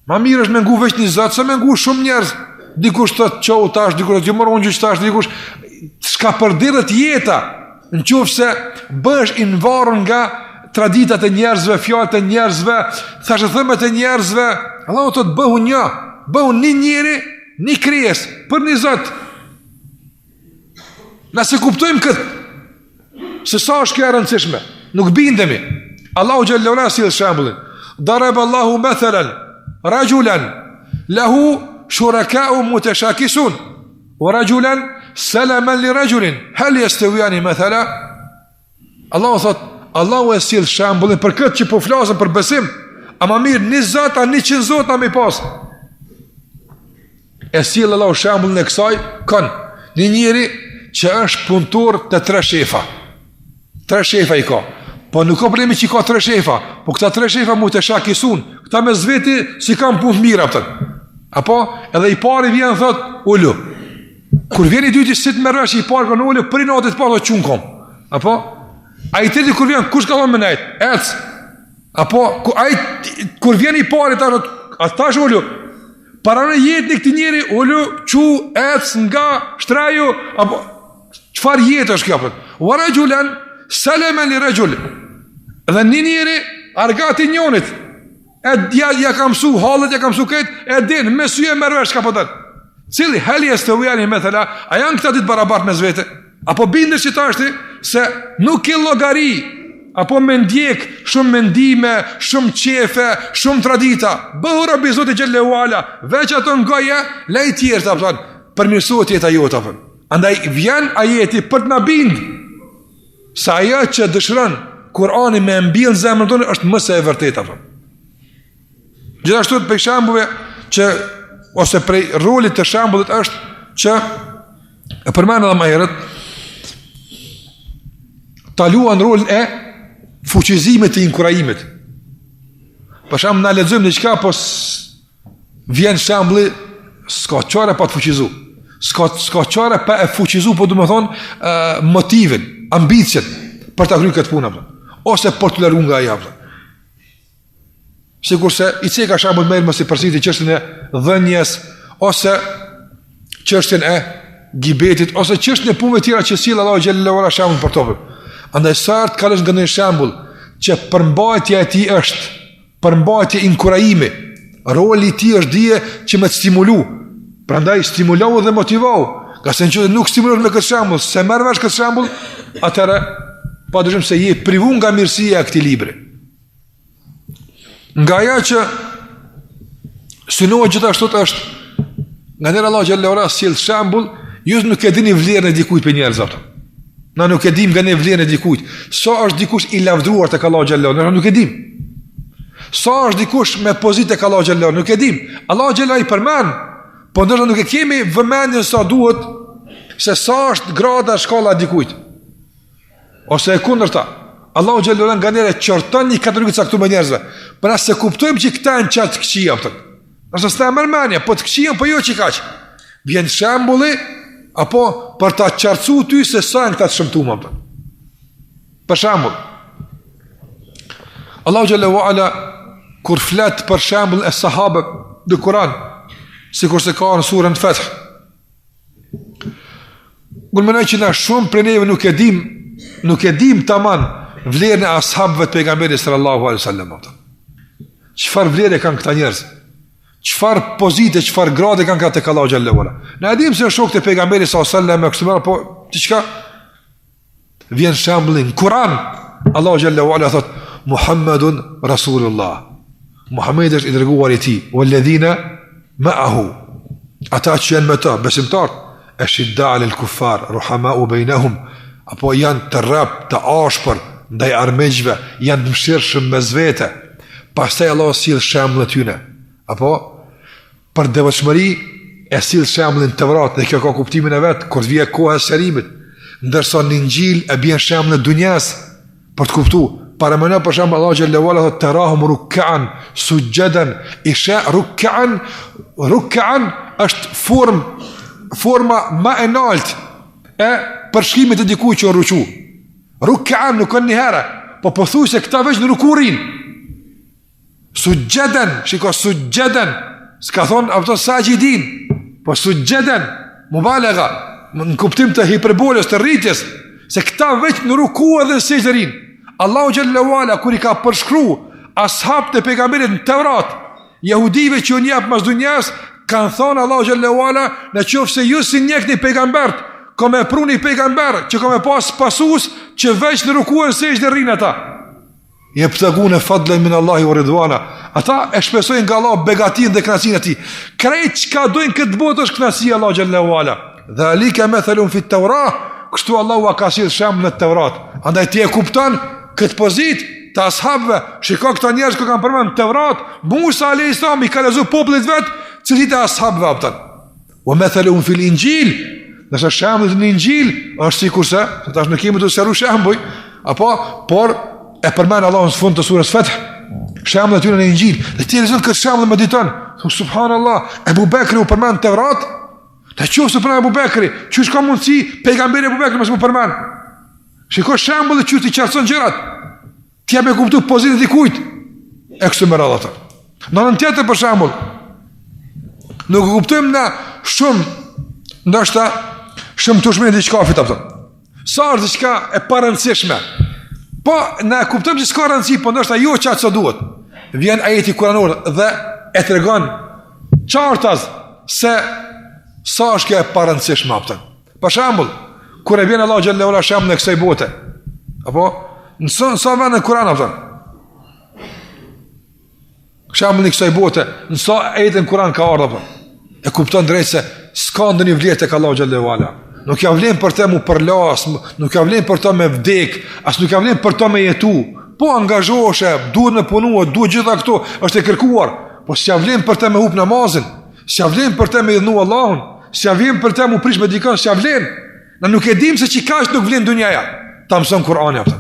Ma mirë është me ngu veç një Zot, se me ngu shumë njerëz. Dikush të qohu tash, dikush të gjumëron gjyq tash, dikush s'ka përdirët jeta, në qofë se bësh invarën nga traditat e njerëzve, fjalët e njerëzve, thashëthëmet e njerëzve. Allahu të bëhu një, bëhu një njeri, një krijes, për një Zot. Nëse kuptojmë këtë, se sa është kjo e rëndësishme, nuk bindemi. Allahu xhallahu ala sjell shembullin. Daraba Allahu mathalan rajulan lahu shuraka'u mutashakisun wa rajulan salaman li rajulin hal yastawiyan mathala. Allahu thot, Allahu e sjell shembullin për këtë që po flasim për besim, ama mirë 20 a 100 zot na më pas. E sjell Allahu shembullin e kësaj një njeri që është punëtor të 3 shefa. 3 shefa i ka. Po nuk ka problemi që ka 3 shefa, po këta 3 shefa mu të shakisun, këta me zveti si kam punë mirë apëtën. Apo, edhe i pari vjen thot, ullu. Kur vjen i dyti si të më rësh, i pari ka në ullu, për i natit pa thot qunë kom. Apo, a i tëti kur vjen, kush ka thonë më nejtë? Ec. Apo, kur vjen i pari, ta thot, a tash ullu. Para në jetë një këti njeri, ullu, qu, ec, nga, shtraju, apo, qëfar jetë është kjo apët? Vara gjulen, salemen li rëgjull. Dhe një njëri argati njonit e djal ja ka mësu halët, ja ka mësu këtë, e din me syje mërvesh ka pëtër cili heli e së të ujani me thela, a janë këta ditë barabart me zvete, apo bindës që ta është se nuk ke logari, apo me ndjek shumë mendime, shumë qefe, shumë tradita. Bëhu Rabbi Zoti xhallahu ala, veç ato ngoje lej tjerë të apëton përmirësot jeta jote apën. Andaj vjen ajeti për të na bind sa ajo që dëshiron Kurani me mbill zemrën tonë është më se e vërtetë apo. Gjithashtu për shembull që ose prej rolit të shembullit është që e përmend edhe më herët ta luan rolin e fuqizimit të inkurajimit. Për shembull, na lexojmë diçka, po vjen shembulli, s'ka çare pa të fuqizu. S'ka çare pa e fuqizu, po domethënë motivin, ambicien për ta kryer këtë punë, ose për të larguar nga ajo. Sigurisht se i ceka shembull më mos i përsëritë çështën e dhënjes, ose çështën e gibetit, ose çështën e punëve tjera që sill Allahu xhallahu ala shembull për to. Andaj sart ka lësh një shembull që përmbajtja e tij është përmbajtje inkurajimi. Roli i tij është dije që më stimulu. Prandaj stimulohu dhe motivohu. Ka se nëse nuk stimulosh me këtë shembull, se merr vesh këtë shembull, atëherë padyshim se je privu nga mirësia e këtij libri. Nga ajo që synohet gjithashtu është nga njerë Allah xhallahu ala sjell shembull, ju nuk e dini vlerën e dikujt për njerëz. Na nuk e dim nga ne vlerën e dikujt. Sa është dikush i lavdruar tek Allah xhallahu ala, nuk e dim. Sa është dikush me pozitë tek Allah xhallahu ala, nuk e dim. Allah xhallahu i përmend, po ndoshta nuk e kemi vëmendjen sa duhet se sa është grada shkolla e dikujt. Ose e kundërta. Allahu xhallahu ala nga njerë qorton një kategori caktuar me njerëzve. Për as se kuptojmë që këta janë çat këqija apo. Nëse s'ta mërmania, po të këqijën, po jo që kaq. Vjen shembulli, apo për ta qartësuar ty se sa janë këta të shëmtuar apo. Për shembull, Allahu xhallahu ala kur flet për shembull e sahabëve në Kur'an, sikur se ka në surën Fath. Gulmenoj që na shumë prej neve nuk e dim tamam vlerën e ashabëve të pejgamberit sallallahu alaihi wasallam. Çfarë vlerë kanë këta njerëz? Çfarë pozite, çfarë grade kanë këta tek Allahu xhallahu ala? Ne dim se shokët e pejgamberit sallallahu alaihi wasallam, po diçka vjen shembulli në Kur'an. Allahu xhallahu ala thot Muhammedun Rasulullah. Muhammed është i dërguari i tij, walladhina ma'ahu. Ata që janë me ta, besimtarët, ashidda 'alal kuffar, ruhama'u bainahum. Apo janë të rrap, të ashpër ndaj armiqve, janë të mëshirshëm mes vete. Pastaj Allah sill shembull tyne. Apo për devotshmëri e sill shembullin Tevrat, dhe kjo ka kuptimin e vet kur vjen koha e shërimit. Ndërsa në Injil e bën shembull e dunjas për të kuptuar. Para mëna për shembull Allah xhallahu ala thot tarahum ruk'an sujadan, isha ruk'an është forma më e lartë e përshkrimit të dikujt që ruku. Ruk'an nuk kanë herë, po thuaj se këta veç në rukurin. Sujadan, shiko sujadan, s'ka thon ato sajidin, po sujadan, mubalagha, në kuptim të hiperbolës të rritjes, se këta veç në ruku edhe sejdërin. Allahu xhallahu ala kur i ka përshkruar ashabët e pejgamberit në Tevrat, jehudive që u njeh mas dunjas, kanë thonë Allahu xhallahu ala, nëse ju si njehni pejgambert, komë pruni pejgamber që komë pas pasues që veç në ruku edhe sejdë rrin ata. Yebtaguna fadlan min Allahi wa ridwana. Ata e shpresojnë nga Allah begatin dhe kënaqësinë e tij. Krejt çka dojnë këtë botë është kënaqësia Allahu xhallahu ala. Dhalika mathalun fi at-Tawrah, kështu Allahu ka sjell shemb në Tevrat. Andaj ti e kupton këtë pozitë të ashabëve. Shiko këta njerëz që kanë përmendur Tevrat, Musa alayhis salam i ka lexuar popullit vet, cilët e ashabëve aptan. Wa mathalun fi al-Injil, nëse shembulli në Injil është sikurse, tash ne kemi të sqaruar shembuj, apo por e përmend Allahu në fund të surës Fath, shembull aty në Injil. Dhe ti lexon këtë shembull me diton, subhanallah, Abu Bekri u përmend Tevrat. Ta qofse për Abu Bekri, çu ka mundsi pejgamberi Abu Bekri mos më përmend. Shiko shembull që ti qartëson gjërat. Ti e kupton pozitën e dikujt. E kështu me radhë ata. Në anën tjetër për shembull, nuk e kuptojmë na shumë, ndoshta shumë tushme diçka fit apo. Sa është diçka e parëndësishme. Po na kuptojmë se s'ka rëndësi, po ndoshta jo çfarë sa duhet. Vjen ajeti kuranor dhe e tregon qartas se sa është kjo e parëndësishme apo. Për shembull, kur e vjen Allahu xhallahu ala shembull në kësaj bote, apo në sa vjen në Kur'an apo. Shembull në kësaj bote, në sa ajetin Kur'an ka ardhur apo. E kupton drejt se s'ka ndonjë vlerë tek Allahu xhallahu ala. Nuk ja vlen për të mu përlas, nuk ja vlen për të me vdek, as nuk ja vlen për të me jetu. Po angazhoheshe, duhet me punu, duhet gjitha këto, është e kërkuar. Po s'ja vlen për të me hup namazin, s'ja vlen për të me idhnu Allahun, s'ja vlen për të mu prish me dikën, s'ja vlen. Na nuk e dim se që kaq nuk vlen dunjaja. ta mëson Kur'ani apo.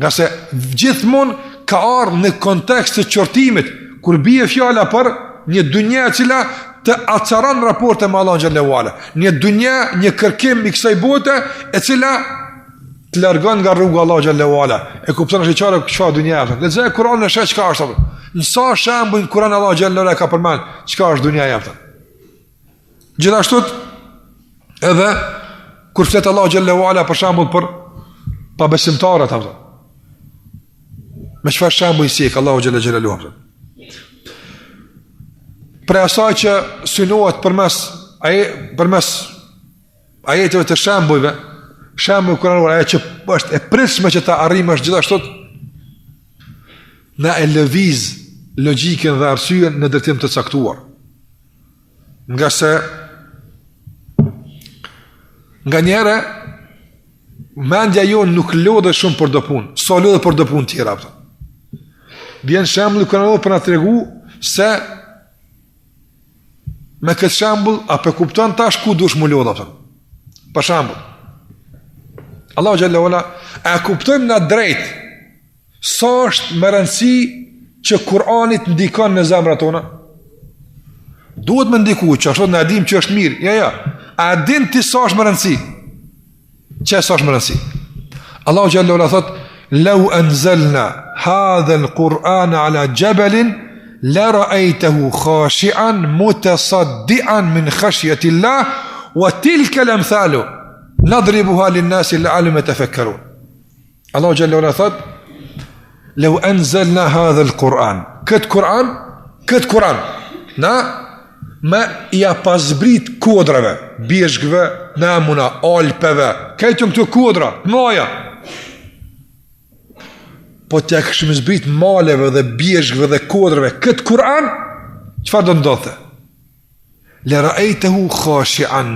Nga se gjithmonë ka ardhur në kontekst të qortimit, kur bie fjala për një dunjë e cila të acaron raporte me Allahun xhallahu ala, një dunjë, një kërkim i kësaj bote e cila të largon nga rruga Allahu xhallahu ala. E kupton se çfarë dunjë është. Lexoj Kur'anin e sheh çka është apo. Në sa shembull Kur'ani Allahu xhallahu ala ka përmend çka është dunja jafta. Gjithashtu edhe kur flet Allahu xhallahu ala për shembull për pabesimtarët apo. Me çfarë shembull si ka Allahu xhallahu xhelalu. Për asaj që synohet përmes ajeteve të shembujve, shembull kuranor ajo që është e pritshme që ta arrijmë është gjithashtu na e lëviz logjikën dhe arsyen në drejtim të caktuar. Nga se nganjëherë mendja jonë nuk lodhet shumë për do punë, sa lodhet për do punë tjera. Vjen shembull kuranor për na tregu se me këtë shembull apo kupton tash ku dush më lodh apo. Për shembull, Allahu xhallahu ala a kuptojmë na drejt sa është më rëndësi që Kur'ani të ndikon në zemrat tona? Duhet më ndiku, që ashtu na dim që është mirë. Ja. A din ti sa është më rëndësi? Çe sa është më rëndësi? Allahu xhallahu ala thot: "Law anzalna hadha al-Qur'ana ala jabalin la ra'aytahu khashi'an mutasaddian min khashyati Allah wa tilka al-amthalu nadribuha lin-nasi la'allahum yatafakkarun." Allahu jalla wa ala thot: "Law anzalna hadha al-Qur'an." Kët Kur'an, na ma ja pasbrit kodrave, bjeshkve, namuna, alpeve, kajtëm këtu kodra, maja. Po të këshëm zbrit maleve dhe bjeshkve dhe kodrave, këtë Kur'an, qëfar do ndodhte? Le ra'aytahu khashi'an.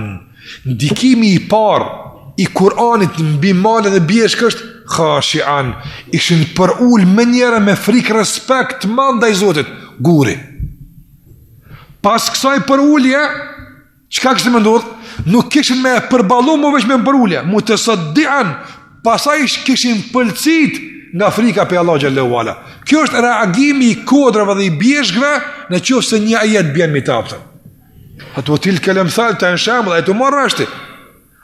Ndikimi i par i Kur'anit mbi male dhe bjeshk është khashi'an. Ishin për ul më njëra me frikë respekt mandaj Zotit, guri. Pas kësaj për ulje, qka kështë më ndodhë? Nuk kishin me përbalu më veç me për ulje, mu të sëdian, pasaj kishin pëlcit nga frika për Allah xhallahu ala. Kjo është reagimi i kodrave dhe i bjeshkve në qoftë se një ajet bjen mi tapëtën. Ato til kelem thal të në shambull, a e të marrë ashti.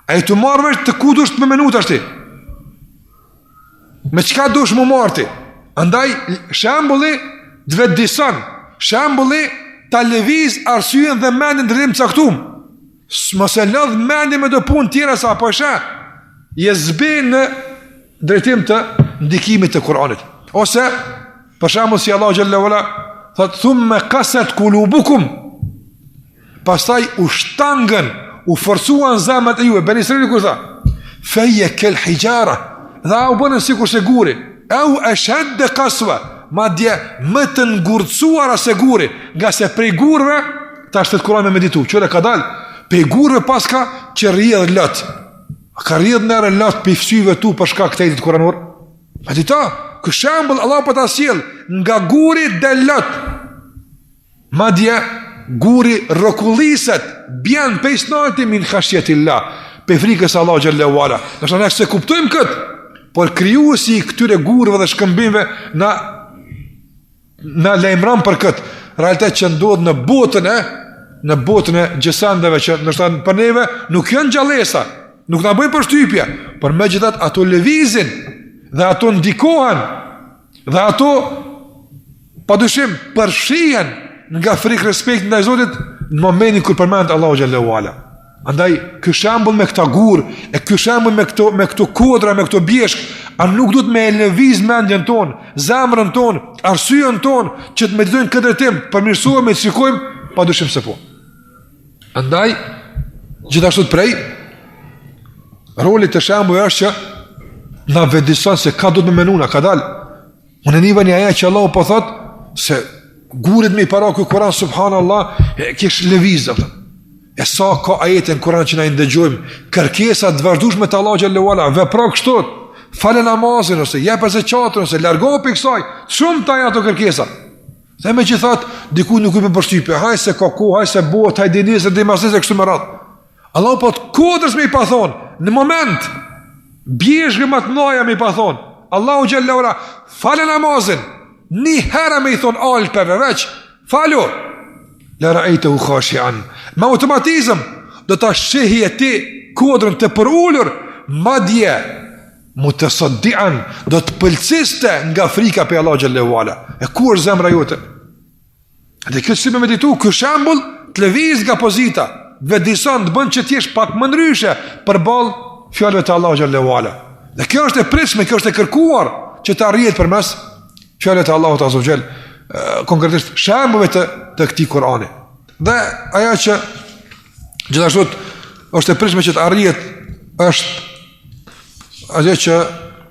A e të marrë ashti të ku dush të më menut ashti. Me qka dush më marti. Andaj, shambulli dve disan. Shambulli ta leviz arsyen dhe mendin të rrim caktum. Mos e lodh mendin me do pun tjera sa apo shë. Je zbe në drejtim të ndikimit të Kur'anit. Ose, për shembull si Allah xhallahu ala thot thumma qasat qulubukum. Pastaj u shtangën, u forcuan zemrat e juve. Bani Israili kur tha, feje kel hijara, dha u bënën sikur se guri, au ashad qaswa, madje më të ngurtësuara se guri, nga se prej gurve tash të Kur'ani me meditu. Çore ka dal, prej gurve paska që rrjedh lot. Ka rrjedh në lot pe fysyve tu për shkak të tetit kuranor. Pa dita, ky shembull Allah po ta sjell nga guri del lot. Madje guri rrokulliset bjen pesnati min khashyatillah, pe frikës Allah xhallahu ala. Do të thonë se kuptojmë kët, por krijuesi i këtyre gurëve dhe shkëmbimeve na lajmëron për kët realitet që ndodh në botën e gjësandeve që ndoshta për neve nuk janë gjallësa, nuk na bëjnë përshtypje, por megjithatë ato lëvizin dhe ato ndikohen dhe ato padyshim përfshihen nga frikë respekt ndaj Zotit në momentin kur përmend Allahu xhallahu ala. Andaj ky shembull me këta gur, e ky shembull me këto kodra, me këto bjeshk, a nuk duhet me lëviz mendjen tonë, zemrën tonë, arsyen tonë që të meditojnë këtë drejtim, përmirësohemi, të shikojmë, padyshim se po. Andaj gjithashtu prej roli të shembullit është që na vëdison se ka duhet me menuna, ka dal. Unë niva një ajet që Allahu po thot se gurit me i para ky Kur'an subhanallah, kish lëviz atë. E sa ka ajete në Kur'an që na i ndëgjojmë, kërkesa të vazhdueshme të Allahu xhallahu ala, vepro kështu, falë namazin ose jep zakatën ose largohu pikë kësaj, shumë të ato kërkesa. Dhe megjithatë, diku nuk i bën përshtypje, haj se ka kohë, haj se bëhet, haj dinisë dhe masë kështu me radhë. Allahu po të kodrës me i pa thonë, në moment, bjeshkë më të mëdha me i pa thonë, Allahu xhallahu ala, falë namazin, një herë me i thonë alpeve veç, falu, la ra'aytahu khashi'an, me automatizëm, do ta shihje ti kodrën të përullur, madje, mutasaddian, do të pëlciste nga frika për Allahu xhallahu ala. E ku është zemra jote? Dhe këtë si me meditu, ky shembull të lëviz nga pozita, vedison të bën që t'jesh pak më ndryshe përballë fjalëve të Allahu xhallahu ala. Dhe kjo është e pritshme, kjo është e kërkuar që të arrihet përmes fjalëve të Allahut azza wa jall, konkretisht shembullve të këtij Kur'ani. Dhe ajo që gjithashtu është e pritshme që të arrihet është ajo që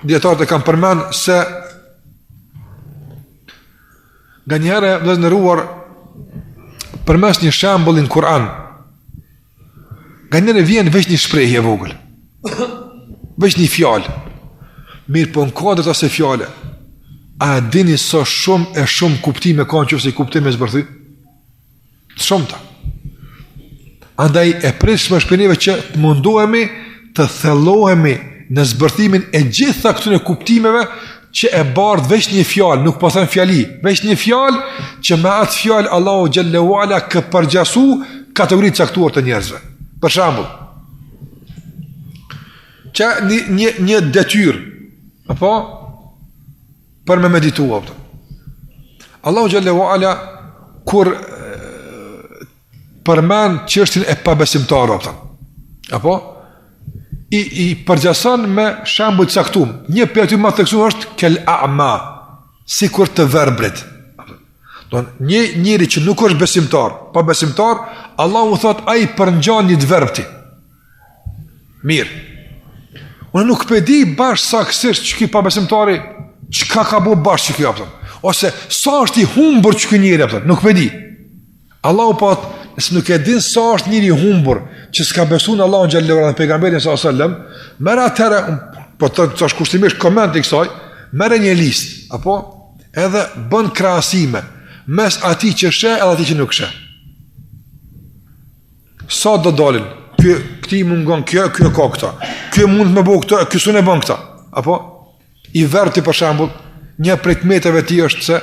dietarët e kanë përmend se nganjëherë vëllezër nderuar përmes një shembulli në Kur'an nganjëherë vjen veç një shprehje e vogël, veç një fjalë, mirë po në kodët ose fjale, a dini sa shumë kuptime kanë që se kuptime zbërthy? Shumëta. Andaj e pritshme është për neve që të mundohemi të thellohemi në zbërthimin e gjitha këtyre kuptimeve që e bardh veç një fjalë, nuk po them fjali, veç një fjalë që me atë fjalë Allahu xhallahu ala ka përgjasu kategoritë caktuar të njerëzve. Për shembull, që një detyrë, apo për me medituar. Allahu xhallahu ala kur përmend çështjen e pabesimtarëve, apo i përgjason me shembull të caktuar. Një prej aty më të theksuar është kel a'ma, sikur të verbrit. Don njëri që nuk është besimtar, pa besimtar, Allahu thot ai përngjan një verbti. Mirë. Unë nuk di bash saksisht që ky pa besimtari çka ka bëu bash që ky apo. Ose sa është i humbur që ky njeri apo, nuk di. Allahu po nëse nuk e din sa është njëri i humbur që s'ka besuar në Allahun xhallahu ala pejgamberin sallallahu alajhi wasallam, merr atëra, po të thash kushtimisht koment i kësaj, merr një listë, apo edhe bën krahasime mes atij që sheh edhe atij që nuk sheh. Sa do dalin? Këti mungon kjo ka këta. Kjo mund me bëu këtë, ky s'u ne bën këta. Apo i verti për shembull, një prej metave të tij është se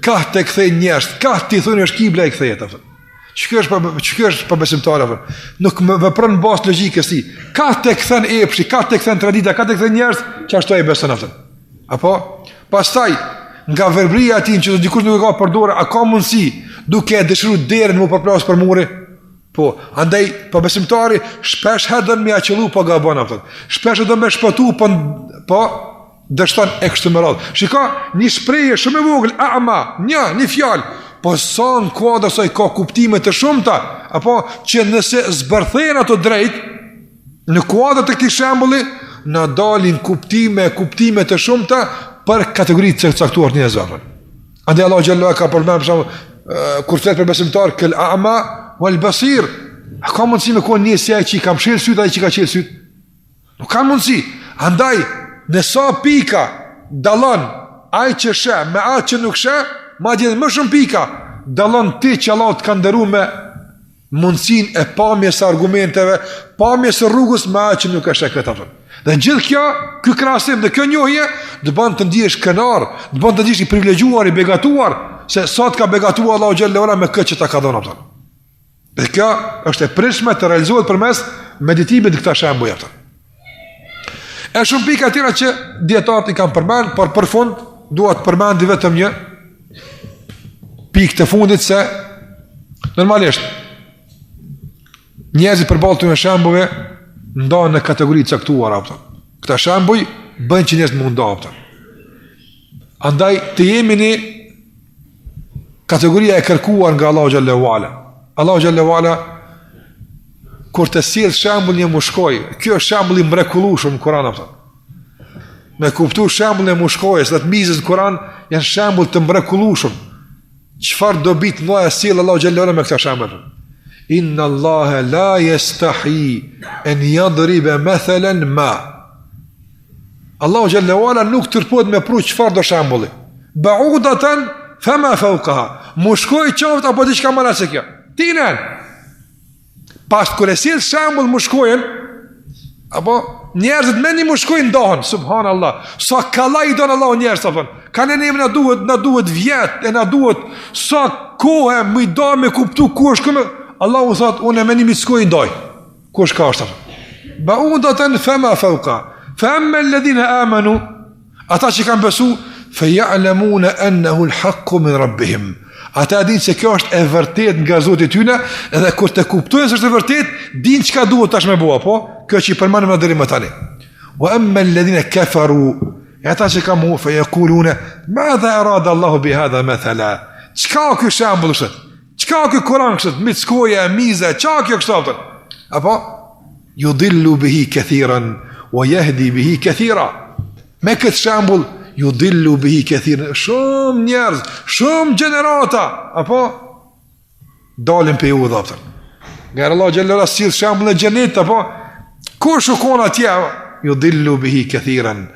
ka të kthej njerëz, ka ti thonë është kibla i kthehet atë. Ç'ky është pa besimtar apo? Nuk më vepron bazë logjikës si. Ka të kthen epshi, ka të kthen tradita, ka të kthen njerëz që ashtu ai beson atë. Apo pastaj nga verbria e tij që dikush nuk e ka përdorur, a ka mundësi duke e dëshiruar derën më përplas për muri? Po, andaj pa besimtari shpesh hedhën me aqëllu po gabon atë. Shpesh do me shpëtu po dështon e kështu me radhë. Shiko, një shprehje shumë e vogël, a'ma, një fjalë, po sa në kuadër saj ka kuptime të shumta, apo që nëse zbërthejnë ato drejt, në kuadër të këtij shembulli, na dalin kuptime të shumta për kategoritë të caktuar të njerëzve. Andaj Allahu xhallahu ka përmendur për shembull kur flet për besimtar kel a'ma wal basir, a ka mundësi me konë një se ai që i kam shirë syt, ai që ka qelë syt? Nuk ka mundësi. Andaj, në sa pika dalon ai që sheh me atë që nuk sheh, madje më shumë pika dalon ti që Allah të ka nderuar me mundësinë e pamjes së argumenteve, pamjes së rrugës me atë që nuk e sheh këtë. Dhe gjithë kjo, ky krahasim dhe kjo njohje do bën të ndihesh kënar, do bën të ndihesh i privilegjuar, i begatuar, se sa të ka begatuar Allahu xhallahu ala me këtë që ta ka dhënë atë. Dhe kjo është e pritshme të realizohet përmes meditimit të këta shembuj atë. E shumë pika tjera që dietarët i kanë përmend, por për fund dua të përmendi vetëm një pikë të fundit se normalisht njerëzit përballë këtyre shembujve ndahen në kategori të caktuara apo. Këta shembuj bëjnë që njerëzit mund ndahen apo. Andaj të jemi në kategoria e kërkuar nga Allahu xhallahu ala. Allahu xhallahu ala kur të sjell shembull një mushkoj, kjo është shembull i mrekullueshëm në Kur'an apo. Me kuptu shembullin e mushkojës, dhe të mizës në Kur'an janë shembull të mrekullueshëm. Çfarë dobi të mëdha sjell Allahu xhallahu ala me këtë shembull? Inna Allaha la yastahi an yadriba mathalan ma. Allahu xhallahu ala nuk tërpohet me pru çfarë do shembulli. Ba'udatan fama fawqaha. Mushkoj qoftë apo diçka më lart se kjo. Tinen. Pas kur e sjell shembull mushkojën, apo njerëzit me një më shkojnë ndohën, subhanallah. Sa kalla i donë Allah njerëz, apo. Kanë ne na duhet vjet, e na duhet sa kohë më i do me kuptu ku është këmë. Allahu thot, unë me një më shkojnë ndoj. Ku është ka është? Ba'udatan fama fawqa. Fa amma alladhina amanu, ata që kanë besu, fa ya'lamuna annahu al-haqqu min rabbihim. Ata dinë se kjo është e vërtet nga Zoti i tyre, edhe kur të kuptojnë se është e vërtet, dinë çka duhet tash me bëu, po? Kjo që i përmendëm na deri më tani. Wa amma alladhina kafaru, ata që kanë mu, fa yaquluna, madha arada Allahu bi hadha mathala. Çka ky shembull është? Çka ky Kur'an është? Mickoja, miza, çka kjo është? Apo yudillu bihi kathiran wa yahdi bihi kathira. Me këtë shembull yudillu bihi kathiran, shumë njerëz, shumë gjenerata, apo dalin pe u dhaftë. Nga Allah xhallahu sill shembull në xhenet, apo kush u kon atje, yudillu bihi kathiran.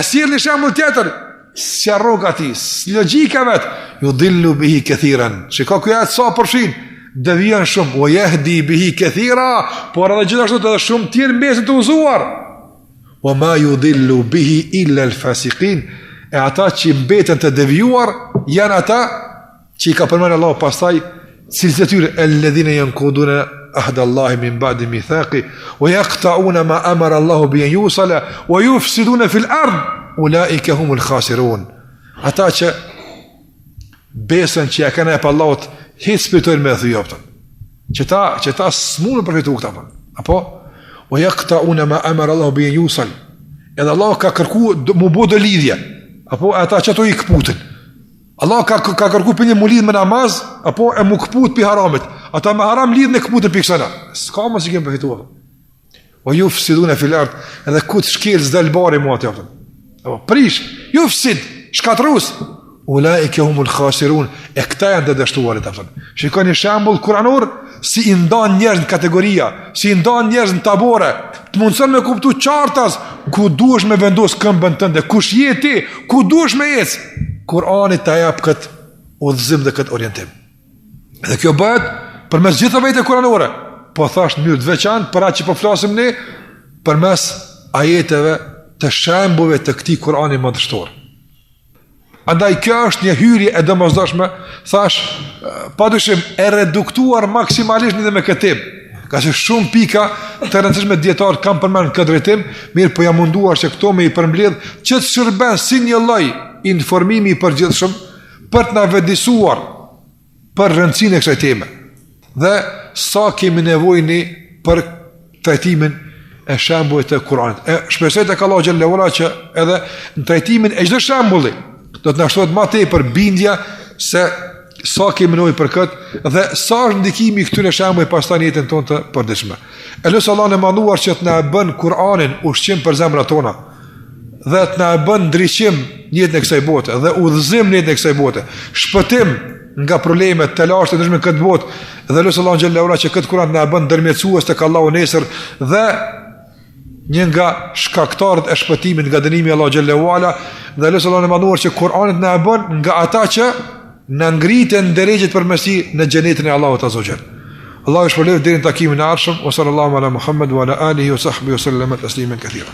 Sill në shembull tjetër, sjarrogati, logjika vet, yudillu bihi kathiran. Shikoj ku janë sa përfshin, devijan shumë, wa yahdi bihi kathira, por edhe gjithashtu edhe shumë tjerë mbesën të uzuar. Wa ma yudillu bihi illa al-fasiqin. E ata që mbeten të devijuar janë ata që i ka përmendur Allahu pastaj cilësitë e tyre, alladhina yanquduna ahda Allahi min ba'di mithaqi wa yaqta'una ma amara Allahu bi an yusala wa yufsiduna fil ard, ulaika humul khasirun. Ata që besën që ja kanë pa Allahut, hiç spitojnë me thujoftë. Që ta smunë përfitu këta, apo wa yaqta'una ma amara Allahu bi an yusal. Edhe Allah ka kërku mu bodë lidhje, apo ata që ato i këputin. Allah ka kërku për një mu lidh me namaz, apo e mu këput për haramit. Ata me haram lidh në këputin për kësana. Ska më si kemë përfitua. O ju fësidune fil ard, edhe këtë shkel zdalbari mu atë jaftën. Prish, ju fësid, shkatrus. Ulaike humul khasirun, e këta janë të dështuarit, aftën. Shikoni shembull kuranor, si i ndan njerëz në kategoria, si i ndan njerëz në tabore, të mundson me kuptu qartas, ku duhesh me vendos këmbën tënde, kush je ti, ku duhesh me ecë. Kurani ta jap këtë udhëzim dhe këtë orientim. Dhe kjo bëhet përmes gjithë vete kuranore, po thash në mënyrë të veçantë për atë që po flasim ne, përmes ajeteve të shembullve të këtij Kurani madhështor. Andaj kjo është një hyrje e domosdoshme, thash, padyshim e reduktuar maksimalisht edhe me këtë temë. Ka se shumë pika të rëndësishme dietar kanë përmend këtë drejtim, mirë po jam munduar që këto me i përmbledh që të shërben si një lloj informimi i përgjithshëm për të na vëdësuar për rëndësinë e kësaj teme. Dhe sa kemi nevojë ne për trajtimin e shembullit të Kuranit. Shpresoj tek Allahu xhallahu ala që edhe në trajtimin e çdo shembulli do të na shtohet më tepër bindja se sa kemi nevojë për këtë dhe sa është ndikimi i këtyre shembujve pastaj në jetën tonë të përditshme. Elos Allahun e manduar që të na bën Kur'anin ushqim për zemrat tona dhe të na bën ndriçim në jetën e kësaj bote dhe udhëzim në jetën e kësaj bote, shpëtim nga problemet të lashta të ndryshme këtë botë, dhe elos Allahun xhallahu ala që këtë Kur'an na bën ndërmjetësues tek Allahu nesër dhe një nga shkaktarët e shpëtimit nga dënimi i Allahu xhallahu ala, dhe elos Allahun e manduar që Kur'ani na bën nga ata që në ngritën drejtë përmes tij në xhenetin e Allahut azza wa jall. Allahu shpëlojë deri në takimin e ardhshëm. Sallallahu ala Muhammad wa ala alihi wa sahbihi wa sallam tasliman katira.